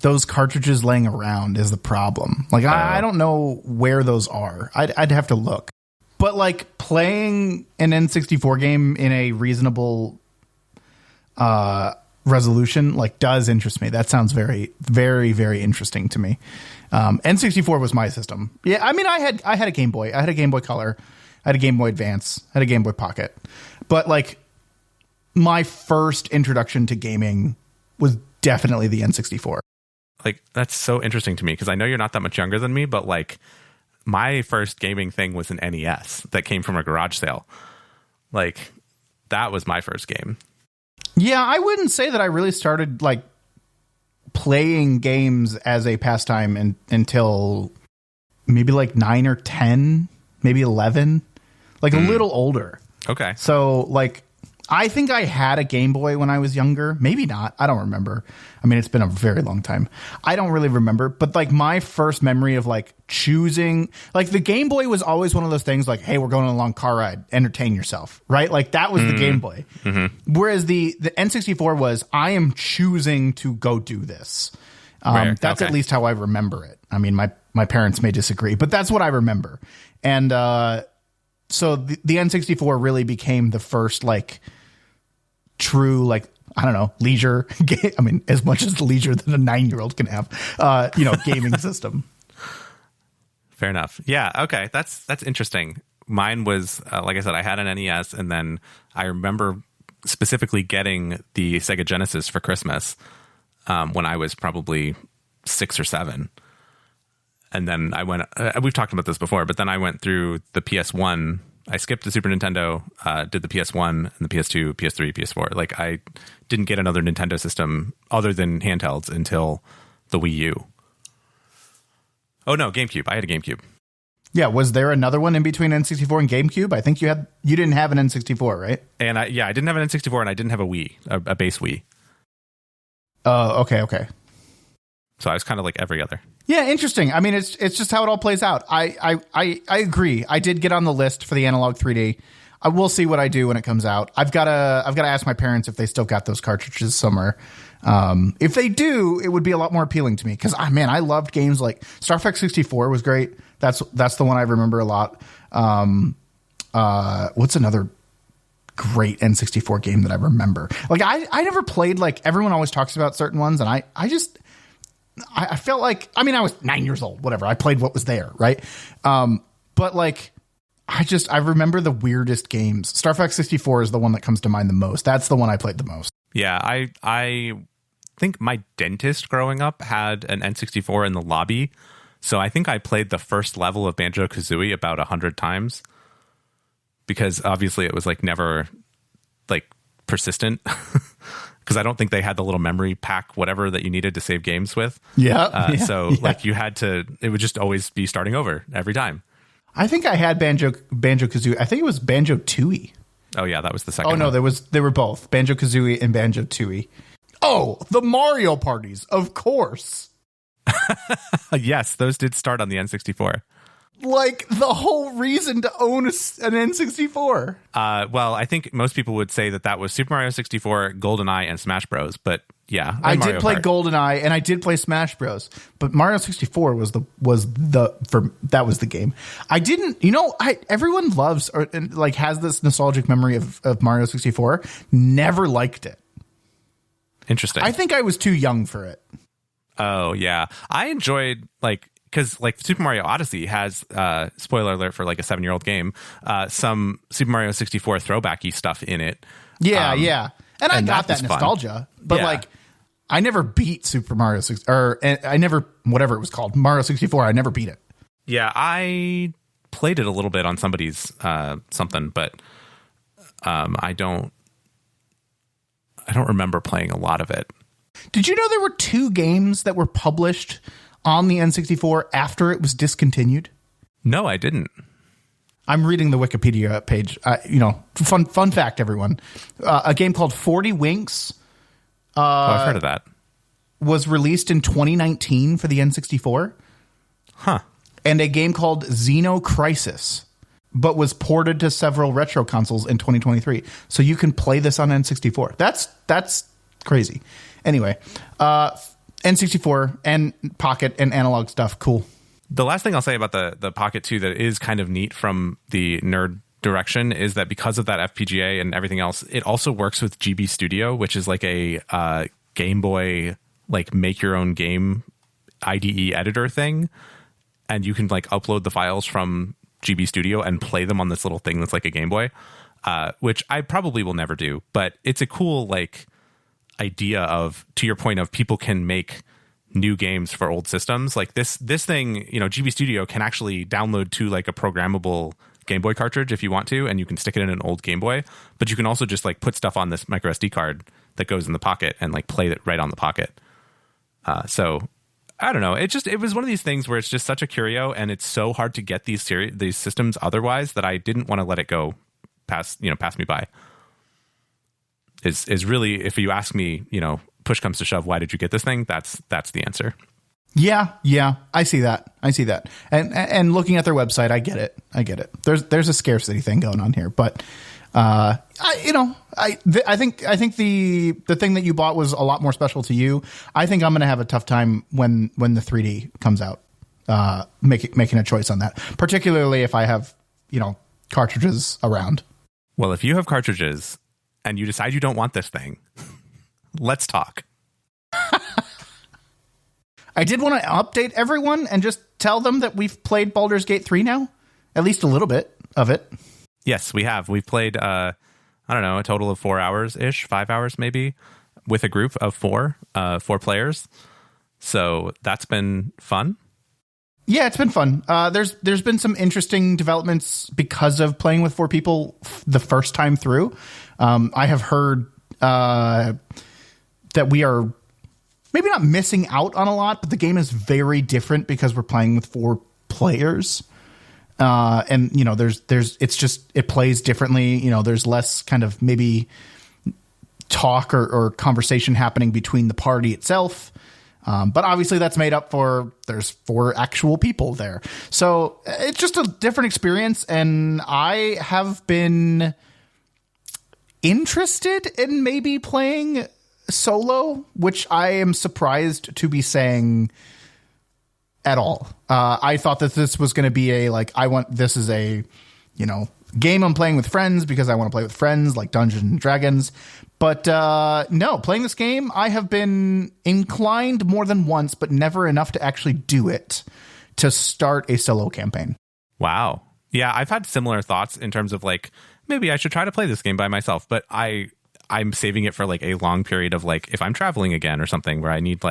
those cartridges laying around is the problem. Like, I don't know where those are. I'd have to look. But like playing an N64 game in a reasonable resolution like does interest me. That sounds very, very, very interesting to me. N64 was my system. Yeah, I mean, I had a Game Boy. I had a Game Boy Color. I had a Game Boy Advance. I had a Game Boy Pocket. But like my first introduction to gaming was definitely the N64. Like, that's so interesting to me because I know you're not that much younger than me, but like my first gaming thing was an NES that came from a garage sale. Like, that was my first game. Yeah, I wouldn't say that I really started like playing games as a pastime until maybe like 9 or 10, maybe 11, like a little older. Okay. So like, I think I had a Game Boy when I was younger. Maybe not. I don't remember. I mean, it's been a very long time. I don't really remember. But like my first memory of like choosing, like the Game Boy was always one of those things like, hey, we're going on a long car ride. Entertain yourself. Right? Like that was the Game Boy. Mm-hmm. Whereas the N64 was, I am choosing to go do this. That's at least how I remember it. I mean, my parents may disagree, but that's what I remember. And so the N64 really became the first like true, like, I don't know, leisure game. I mean, as much as the leisure that a 9-year-old can have, gaming system. Fair enough. Yeah. Okay. That's interesting. Mine was, like I said, I had an NES, and then I remember specifically getting the Sega Genesis for Christmas when I was probably 6 or 7. And then I went, we've talked about this before, but then I went through the PS1. I skipped the Super Nintendo, did the PS1 and the PS2, PS3, PS4. Like I didn't get another Nintendo system other than handhelds until the Wii U. Oh no, GameCube. I had a GameCube. Yeah, was there another one in between N64 and GameCube? I think you didn't have an N64, right? And I didn't have an N64, and I didn't have a Wii, a base Wii. Oh, okay. So I was kind of like every other. Yeah, interesting. I mean, it's just how it all plays out. I agree. I did get on the list for the Analog 3D. I will see what I do when it comes out. I've got to ask my parents if they still got those cartridges somewhere. If they do, it would be a lot more appealing to me because I loved games like Star Fox 64 was great. That's the one I remember a lot. What's another great N64 game that I remember? Like I never played, like everyone always talks about certain ones, and I felt like, I mean, I was 9 years old, whatever. I played what was there, right? But like, I remember the weirdest games. Star Fox 64 is the one that comes to mind the most. That's the one I played the most. Yeah, I think my dentist growing up had an N64 in the lobby. So I think I played the first level of Banjo-Kazooie about 100 times. Because obviously it was like never like persistent. Because I don't think they had the little memory pack, whatever that you needed to save games with. So like you had to, it would just always be starting over every time. I think I had Banjo-Kazooie. I think it was Banjo-Tooie. Oh yeah, that was the second one. No, they were both Banjo-Kazooie and Banjo-Tooie. Oh, the Mario parties, of course. Yes, those did start on the N64. Like the whole reason to own an N64. Well, I think most people would say that was Super Mario 64, GoldenEye, and Smash Bros. But yeah, I did play GoldenEye and I did play Smash Bros. But Mario 64 was the game. I didn't, everyone loves or like has this nostalgic memory of Mario 64. Never liked it. Interesting. I think I was too young for it. Oh yeah, I enjoyed because like Super Mario Odyssey has spoiler alert for like a 7-year-old game, some Super Mario 64 throwbacky stuff in it. Yeah, and I got that nostalgia, but like I never beat Super Mario 64, or I never, whatever it was called, Mario 64. I never beat it. Yeah, I played it a little bit on somebody's something, but I don't remember playing a lot of it. Did you know there were 2 games that were published on the N64 after it was discontinued? No, I didn't. I'm reading the Wikipedia page. Fun fact, everyone. A game called 40 Winks. I've heard of that. Was released in 2019 for the N64. Huh. And a game called Xeno Crisis, but was ported to several retro consoles in 2023. So you can play this on N64. That's crazy. Anyway, N64 and Pocket and Analog stuff, cool. The last thing I'll say about the Pocket 2 that is kind of neat from the nerd direction is that because of that FPGA and everything else, it also works with GB Studio, which is like a Game Boy, like make your own game IDE editor thing. And you can like upload the files from GB Studio and play them on this little thing that's like a Game Boy, which I probably will never do. But it's a cool like idea of, to your point of, people can make new games for old systems. Like this thing, GB Studio can actually download to like a programmable Game Boy cartridge if you want to, and you can stick it in an old Game Boy. But you can also just like put stuff on this micro SD card that goes in the Pocket and like play it right on the Pocket. So I don't know. It was one of these things where it's just such a curio, and it's so hard to get these systems otherwise that I didn't want to let it go pass me by. Is really, if you ask me, push comes to shove, why did you get this thing? That's the answer. Yeah, I see that. And looking at their website, I get it. There's a scarcity thing going on here, but I think the thing that you bought was a lot more special to you. I think I'm going to have a tough time when the 3D comes out, making a choice on that, particularly if I have, cartridges around. Well, if you have cartridges and you decide you don't want this thing, let's talk. I did want to update everyone and just tell them that we've played Baldur's Gate 3 now, at least a little bit of it. Yes, we have. We've played, a total of 4 hours-ish, 5 hours maybe, with a group of four players. So that's been fun. Yeah, it's been fun. There's been some interesting developments because of playing with 4 people the first time through. I have heard that we are maybe not missing out on a lot, but the game is very different because we're playing with 4 players. And it plays differently. There's less kind of maybe talk or conversation happening between the party itself. But obviously that's made up for there's 4 actual people there. So it's just a different experience. And I have been interested in maybe playing solo, which I am surprised to be saying at all. I thought that this was going to be this is a, game I'm playing with friends because I want to play with friends like Dungeons and Dragons. But no, playing this game, I have been inclined more than once, but never enough to actually do it to start a solo campaign. Wow. Yeah, I've had similar thoughts in terms of maybe I should try to play this game by myself, but I'm saving it for a long period of if I'm traveling again or something where I need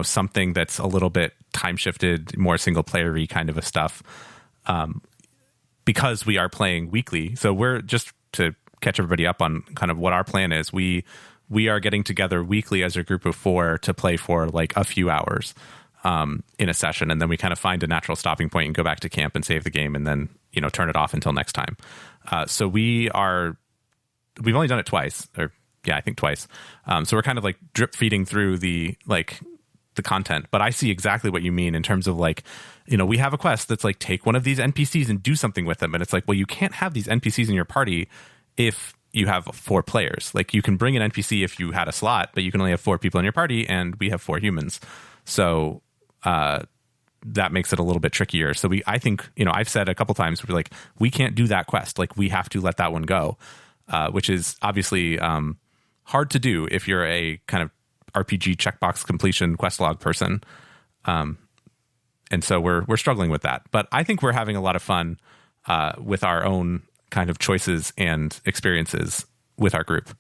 something that's a little bit time shifted, more single player-y kind of a stuff. Because we are playing weekly. So we're just to catch everybody up on kind of what our plan is. We are getting together weekly as a group of 4 to play for a few hours in a session. And then we kind of find a natural stopping point and go back to camp and save the game and then, turn it off until next time. So we've only done it twice, or I think twice. So we're kind of drip feeding through the content, but I see exactly what you mean in terms of we have a quest that's take one of these NPCs and do something with them. And it's well, you can't have these NPCs in your party if you have 4 players. You can bring an NPC if you had a slot, but you can only have 4 people in your party and we have 4 humans. So, that makes it a little bit trickier. So I think, I've said a couple times, we can't do that quest. We have to let that one go, which is obviously, hard to do if you're a kind of RPG checkbox completion quest log person. And so we're struggling with that, but I think we're having a lot of fun with our own kind of choices and experiences with our group.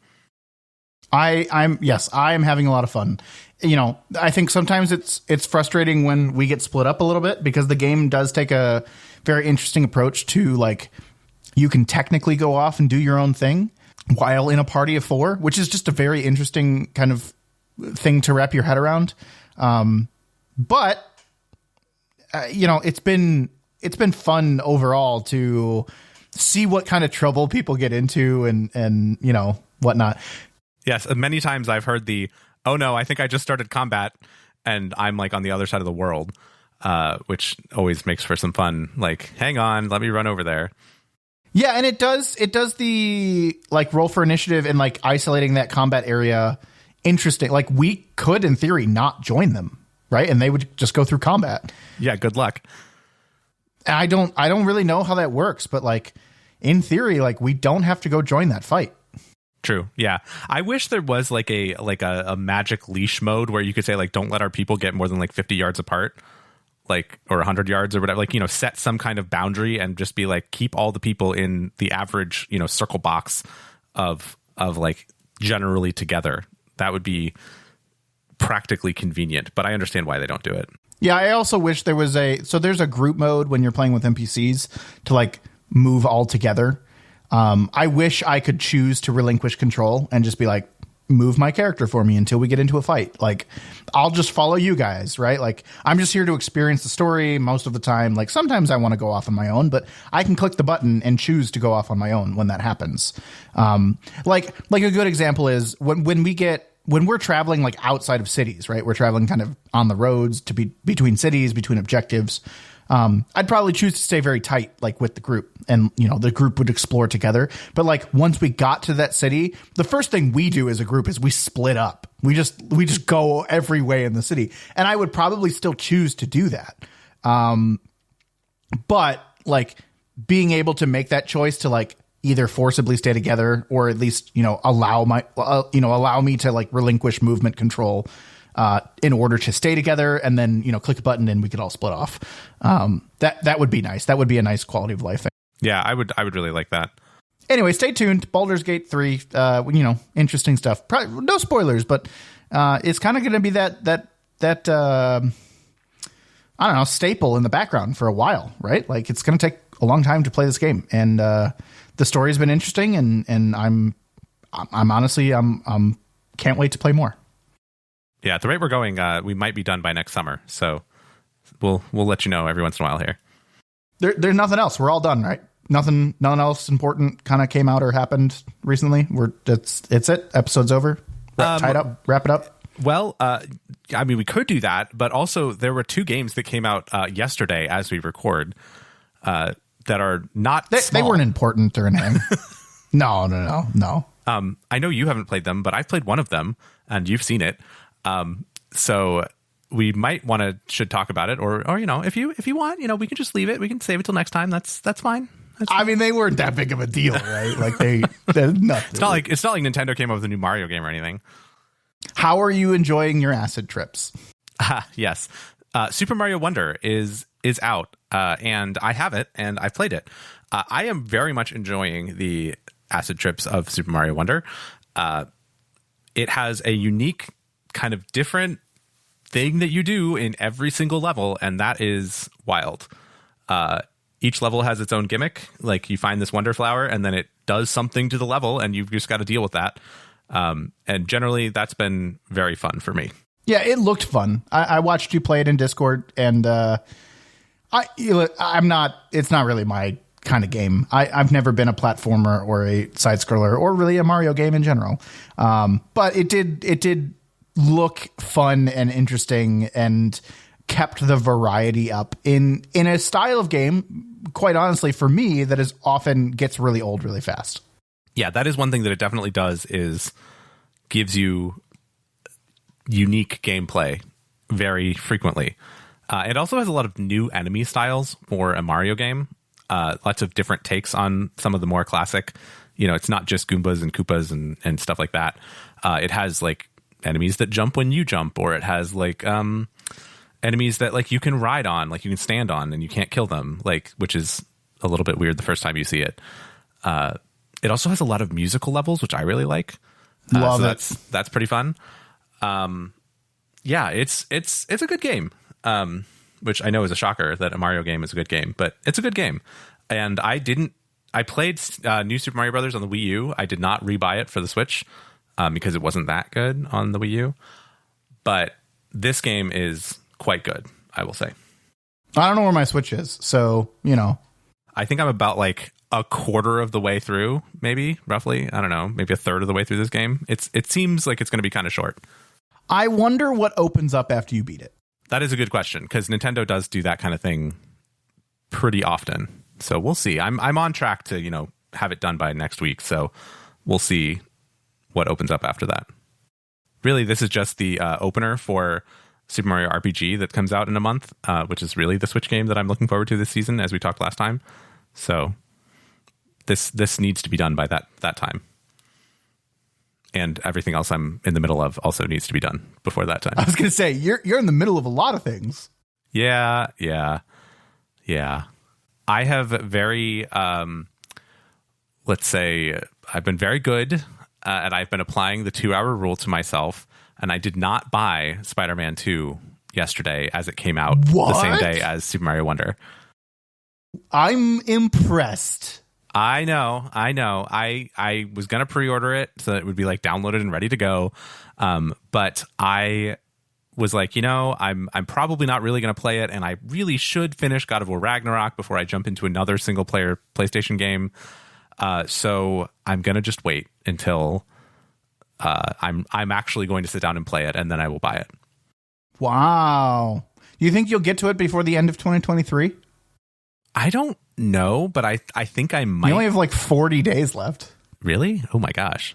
I am having a lot of fun. I think sometimes it's frustrating when we get split up a little bit because the game does take a very interesting approach to you can technically go off and do your own thing while in a party of 4, which is just a very interesting kind of thing to wrap your head around. But it's been fun overall to see what kind of trouble people get into and whatnot. Yes, many times I've heard oh no, I think I just started combat and I'm on the other side of the world, which always makes for some fun. Hang on, let me run over there. Yeah, and it does the roll for initiative and isolating that combat area interesting. We could in theory not join them, right? And they would just go through combat. Yeah, good luck. And I don't really know how that works, but in theory, we don't have to go join that fight. True. Yeah. I wish there was a magic leash mode where you could say don't let our people get more than 50 yards apart, or 100 yards or whatever, set some kind of boundary and just be keep all the people in the average, circle box of generally together. That would be practically convenient, but I understand why they don't do it. Yeah. I also wish there was there's a group mode when you're playing with NPCs to move all together. I wish I could choose to relinquish control and just be move my character for me until we get into a fight. Like, I'll just follow you guys, right? Like, I'm just here to experience the story most of the time. Like, sometimes I want to go off on my own, but I can click the button and choose to go off on my own when that happens. Like a good example is when we're traveling like outside of cities, right? We're traveling kind of on the roads to be between cities, between objectives. I'd probably choose to stay very tight, like with the group, and the group would explore together. But like once we got to that city, the first thing we do as a group is we split up. We just go every way in the city, and I would probably still choose to do that. But like being able to make that choice to like either forcibly stay together or at least allow me to like relinquish movement control in order to stay together, and then click a button and we could all split off. That would be nice. That would be a nice quality of life thing. Yeah, I would really like that. Anyway, stay tuned. Baldur's Gate 3, interesting stuff. Probably, no spoilers, but it's kind of going to be that I don't know, staple in the background for a while, right? Like it's going to take a long time to play this game, and the story's been interesting, and I'm honestly can't wait to play more. Yeah, at the rate we're going, we might be done by next summer. So we'll let you know every once in a while here. There's nothing else. We're all done, right? Nothing else important kind of came out or happened recently. It's it. Episode's over. Tied up. Wrap it up. Well, I mean, we could do that, but also there were 2 games that came out yesterday as we record that are not. They weren't important or anything. No. I know you haven't played them, but I've played one of them, and you've seen it. So we might should talk about it, or if you want, we can just leave it. We can save it till next time. That's fine. I mean, they weren't that big of a deal, right? Like they're nothing. It's not like Nintendo came up with a new Mario game or anything. How are you enjoying your acid trips? Yes. Super Mario Wonder is out, and I have it, and I've played it. I am very much enjoying the acid trips of Super Mario Wonder. It has a unique kind of different thing that you do in every single level, and that is wild. Each level has its own gimmick. Like you find this wonder flower, and then it does something to the level, and you've just got to deal with that. And generally, that's been very fun for me. Yeah, it looked fun. I watched you play it in Discord, and I'm not. It's not really my kind of game. I've never been a platformer or a side scroller or really a Mario game in general. But it did look fun and interesting, and kept the variety up in a style of game, quite honestly, for me, that is often gets really old really fast. Yeah, that is one thing that it definitely does, is gives you unique gameplay very frequently. It also has a lot of new enemy styles for a Mario game. Lots of different takes on some of the more classic, it's not just Goombas and Koopas and stuff like that. It has like enemies that jump when you jump, or it has like enemies that like you can ride on, like you can stand on and you can't kill them, like, which is a little bit weird the first time you see it. It also has a lot of musical levels, which I really like. Love it. That's pretty fun. Yeah, it's a good game. Which I know is a shocker that a Mario game is a good game, but it's a good game. And I played New Super Mario Brothers on the Wii U. I did not rebuy it for the Switch because it wasn't that good on the Wii U. But this game is quite good, I will say. I don't know where my Switch is, so, I think I'm about like a quarter of the way through, maybe, roughly. I don't know, maybe a third of the way through this game. It seems like it's going to be kind of short. I wonder what opens up after you beat it. That is a good question, because Nintendo does do that kind of thing pretty often. So we'll see. I'm on track to, have it done by next week. So we'll see what opens up after that. Really, this is just the opener for Super Mario RPG that comes out in a month, which is really the Switch game that I'm looking forward to this season, as we talked last time. So this needs to be done by that time. And everything else I'm in the middle of also needs to be done before that time. I was going to say, you're in the middle of a lot of things. Yeah. I have very, let's say, I've been very good, and I've been applying the 2-hour rule to myself, and I did not buy Spider-Man 2 yesterday as it came out the same day as Super Mario Wonder. I'm impressed. I know. I was gonna pre-order it so that it would be like downloaded and ready to go. But I was like, I'm probably not really gonna play it, and I really should finish God of War Ragnarok before I jump into another single player PlayStation game. So I'm gonna just wait until I'm actually going to sit down and play it, and then I will buy it. Wow. You think you'll get to it before the end of 2023? I don't know, but I think I might. You only have like 40 days left. Really? Oh my gosh.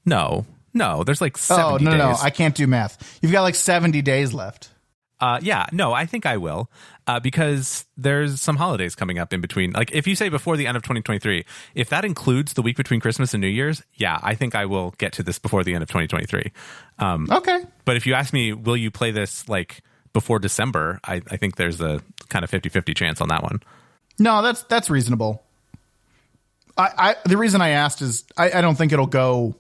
No, there's like 70 days. No, I can't do math. You've got like 70 days left. I think I will, because there's some holidays coming up in between. Like if you say before the end of 2023, if that includes the week between Christmas and New Year's, yeah, I think I will get to this before the end of 2023. Okay. But if you ask me, will you play this like before December? I think there's a kind of 50-50 chance on that one. No, that's reasonable. The reason I asked is I don't think it'll go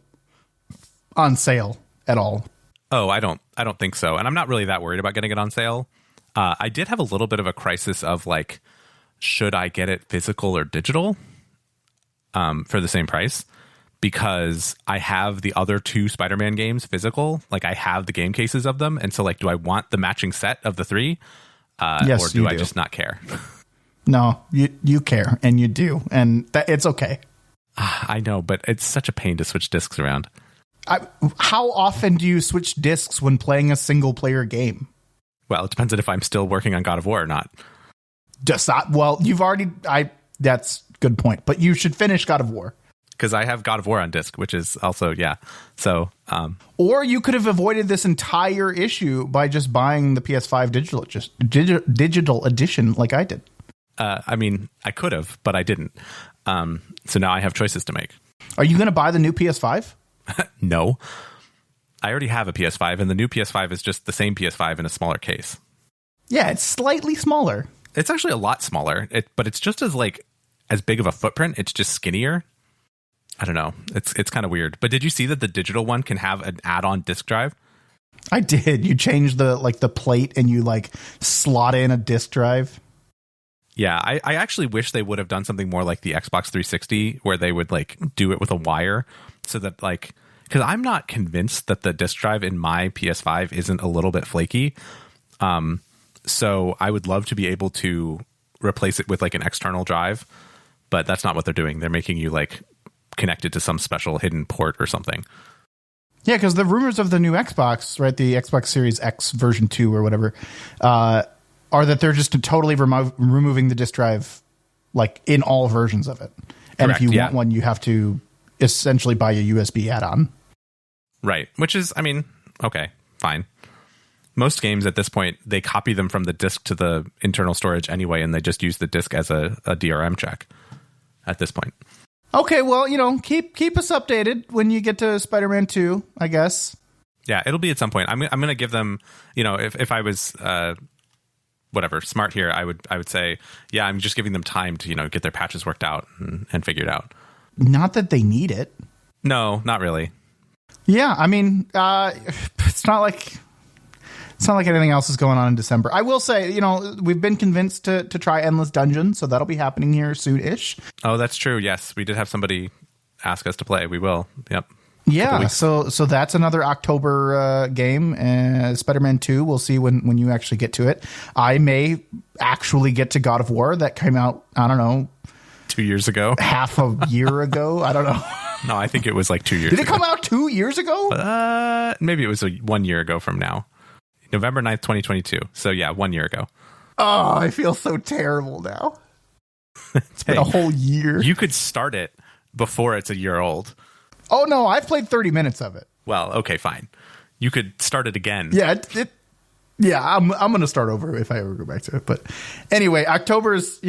on sale at all. Oh, I don't think so. And I'm not really that worried about getting it on sale. I did have a little bit of a crisis of like, should I get it physical or digital for the same price? Because I have the other two Spider-Man games physical. Like I have the game cases of them. And so like, do I want the matching set of the three? Yes, or do I just not care? No, you care, and you do. And it's okay. I know, but it's such a pain to switch discs around. How often do you switch discs when playing a single player game? Well, it depends on if I'm still working on God of War or not. Well, you've already. That's a good point. But you should finish God of War. Because I have God of War on disc, which is also, yeah. So, or you could have avoided this entire issue by just buying the PS5 digital edition like I did. I mean, I could have, but I didn't. So now I have choices to make. Are you going to buy the new PS5? No. I already have a PS5, and the new PS5 is just the same PS5 in a smaller case. Yeah, it's slightly smaller. It's actually a lot smaller, but it's just as big of a footprint. It's just skinnier. I don't know. It's kind of weird. But did you see that the digital one can have an add-on disk drive? I did. You change the plate and you slot in a disk drive. Yeah, I actually wish they would have done something more like the Xbox 360 where they would do it with a wire so that because I'm not convinced that the disk drive in my PS5 isn't a little bit flaky. So I would love to be able to replace it with an external drive, but that's not what they're doing. They're making you connected to some special hidden port or something. Yeah, because the rumors of the new Xbox, right, the Xbox Series X version 2 or whatever, are that they're just totally removing the disk drive in all versions of it. And Correct, if you want one, you have to essentially buy a USB add-on. Right, which is, I mean, okay, fine. Most games at this point, they copy them from the disk to the internal storage anyway, and they just use the disk as a DRM check at this point. Okay, well, keep us updated when you get to Spider-Man 2, I guess. Yeah, it'll be at some point. I'm going to give them, if I was smart here, I would say, yeah, I'm just giving them time to, get their patches worked out and figured out. Not that they need it. No, not really. Yeah, I mean, it's not like anything else is going on in December. I will say, we've been convinced to try Endless Dungeon, so that'll be happening here soon-ish. Oh, that's true. Yes, we did have somebody ask us to play. We will. Yep. Yeah, so that's another October game. Spider-Man 2, we'll see when you actually get to it. I may actually get to God of War. That came out, I don't know, 2 years ago. Half a year ago. I don't know. No, I think it was 2 years ago. Did it come out 2 years ago? Maybe it was 1 year ago from now. November 9th, 2022. So yeah, 1 year ago. Oh, I feel so terrible now. It's been a whole year. You could start it before it's a year old. Oh, no, I've played 30 minutes of it. Well, okay, fine. You could start it again. Yeah, I'm going to start over if I ever go back to it. But anyway, October's,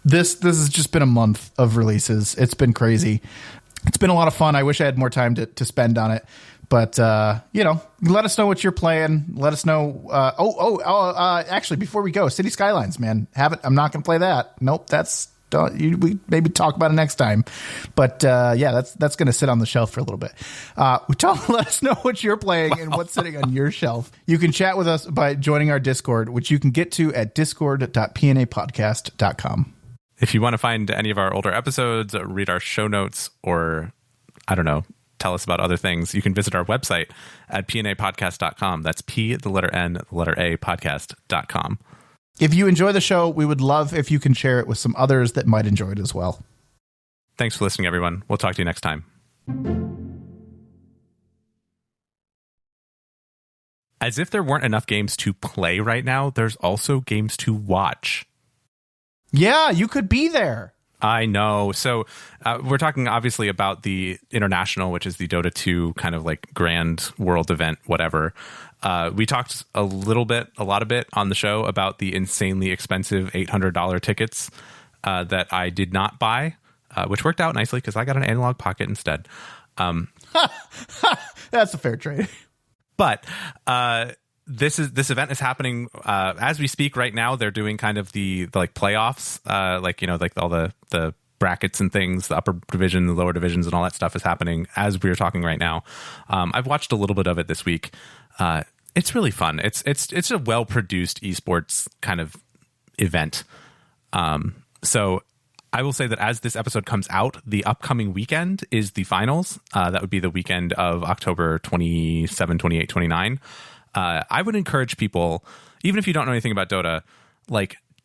this has just been a month of releases. It's been crazy. It's been a lot of fun. I wish I had more time to spend on it. But, let us know what you're playing. Let us know. Actually, before we go, City Skylines, man. I'm not going to play that. Nope, we maybe talk about it next time. But that's going to sit on the shelf for a little bit. Let us know what you're playing and what's sitting on your shelf. You can chat with us by joining our Discord, which you can get to at discord.pnapodcast.com. If you want to find any of our older episodes, read our show notes, or, I don't know, tell us about other things, you can visit our website at pnapodcast.com. That's P, the letter N, the letter A, podcast.com. If you enjoy the show, we would love if you can share it with some others that might enjoy it as well. Thanks for listening, everyone. We'll talk to you next time. As if there weren't enough games to play right now, there's also games to watch. Yeah, you could be there. I know. So we're talking obviously about the International, which is the Dota 2 kind of like grand world event, whatever. We talked a lot of bit on the show about the insanely expensive $800 tickets that I did not buy, which worked out nicely because I got an Analogue Pocket instead. That's a fair trade. But this event is happening as we speak right now. They're doing kind of the like playoffs, like all the brackets and things, the upper division, the lower divisions, and all that stuff is happening as we're talking right now. I've watched a little bit of it this week. It's really fun. It's a well produced esports kind of event. So I will say that as this episode comes out, the upcoming weekend is the finals. That would be the weekend of October 27, 28, 29. I would encourage people, even if you don't know anything about Dota,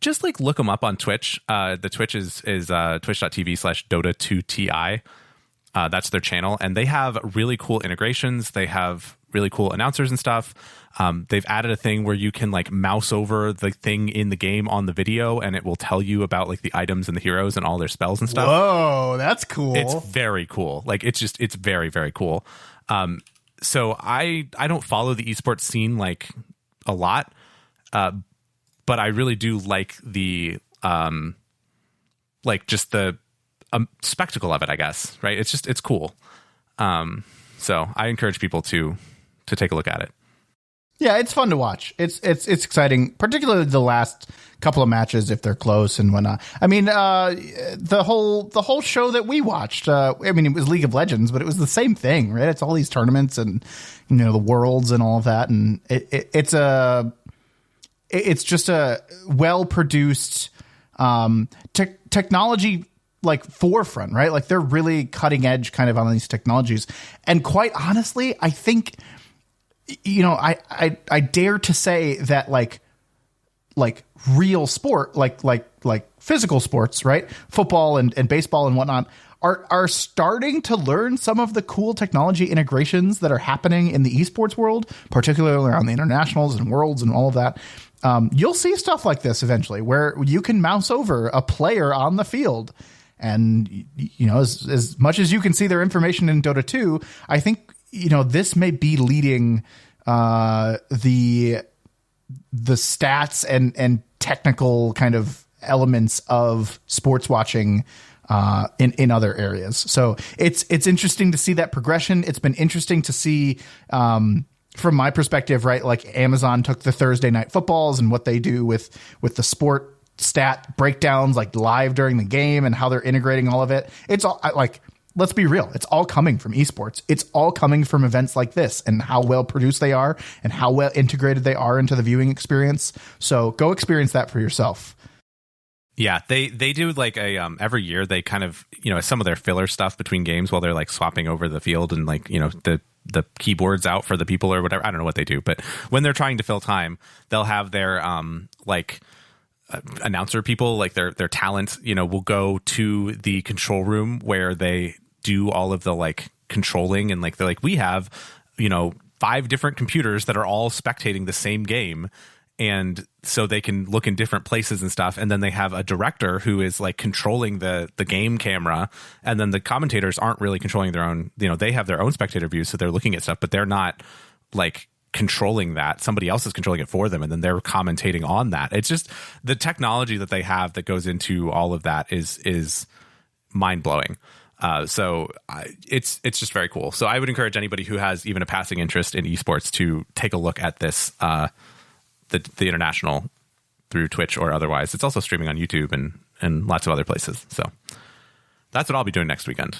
just look them up on Twitch. The Twitch is twitch.tv/Dota2TI. That's their channel. And they have really cool integrations. They have really cool announcers and stuff. They've added a thing where you can mouse over the thing in the game on the video, and it will tell you about the items and the heroes and all their spells and stuff. Whoa, that's cool. It's very cool. It's very, very cool. So I don't follow the esports scene a lot, but I really do like the just the spectacle of it, I guess. Right? It's cool. So I encourage people to take a look at it. Yeah, it's fun to watch. It's exciting, particularly the last couple of matches if they're close and whatnot. I mean, the whole show that we watched. It was League of Legends, but it was the same thing, right? It's all these tournaments and the worlds and all of that, and it's just a well produced technology forefront, right? They're really cutting edge kind of on these technologies, and quite honestly, I think. I dare to say that real sport, like physical sports, right? Football and baseball and whatnot are starting to learn some of the cool technology integrations that are happening in the esports world, particularly around the internationals and worlds and all of that. You'll see stuff like this eventually where you can mouse over a player on the field. And, as much as you can see their information in Dota 2, I think, this may be leading the stats and technical kind of elements of sports watching in other areas. So it's interesting to see that progression. It's been interesting to see from my perspective, right? Amazon took the Thursday night footballs and what they do with the sport stat breakdowns live during the game and how they're integrating all of it. It's all let's be real. It's all coming from esports. It's all coming from events like this and how well produced they are and how well integrated they are into the viewing experience. So go experience that for yourself. Yeah, they do every year they kind of, some of their filler stuff between games while they're swapping over the field and the keyboards out for the people or whatever. I don't know what they do, but when they're trying to fill time, they'll have their announcer people, their talent, will go to the control room where they do all of the controlling and they're we have 5 different computers that are all spectating the same game, and so they can look in different places and stuff, and then they have a director who is controlling the game camera, and then the commentators aren't really controlling their own, they have their own spectator views, so they're looking at stuff, but they're not controlling that. Somebody else is controlling it for them, and then they're commentating on that. It's just the technology that they have that goes into all of that is mind-blowing. So it's just very cool. So I would encourage anybody who has even a passing interest in esports to take a look at this, the International through Twitch or otherwise. It's also streaming on YouTube and lots of other places. So that's what I'll be doing next weekend.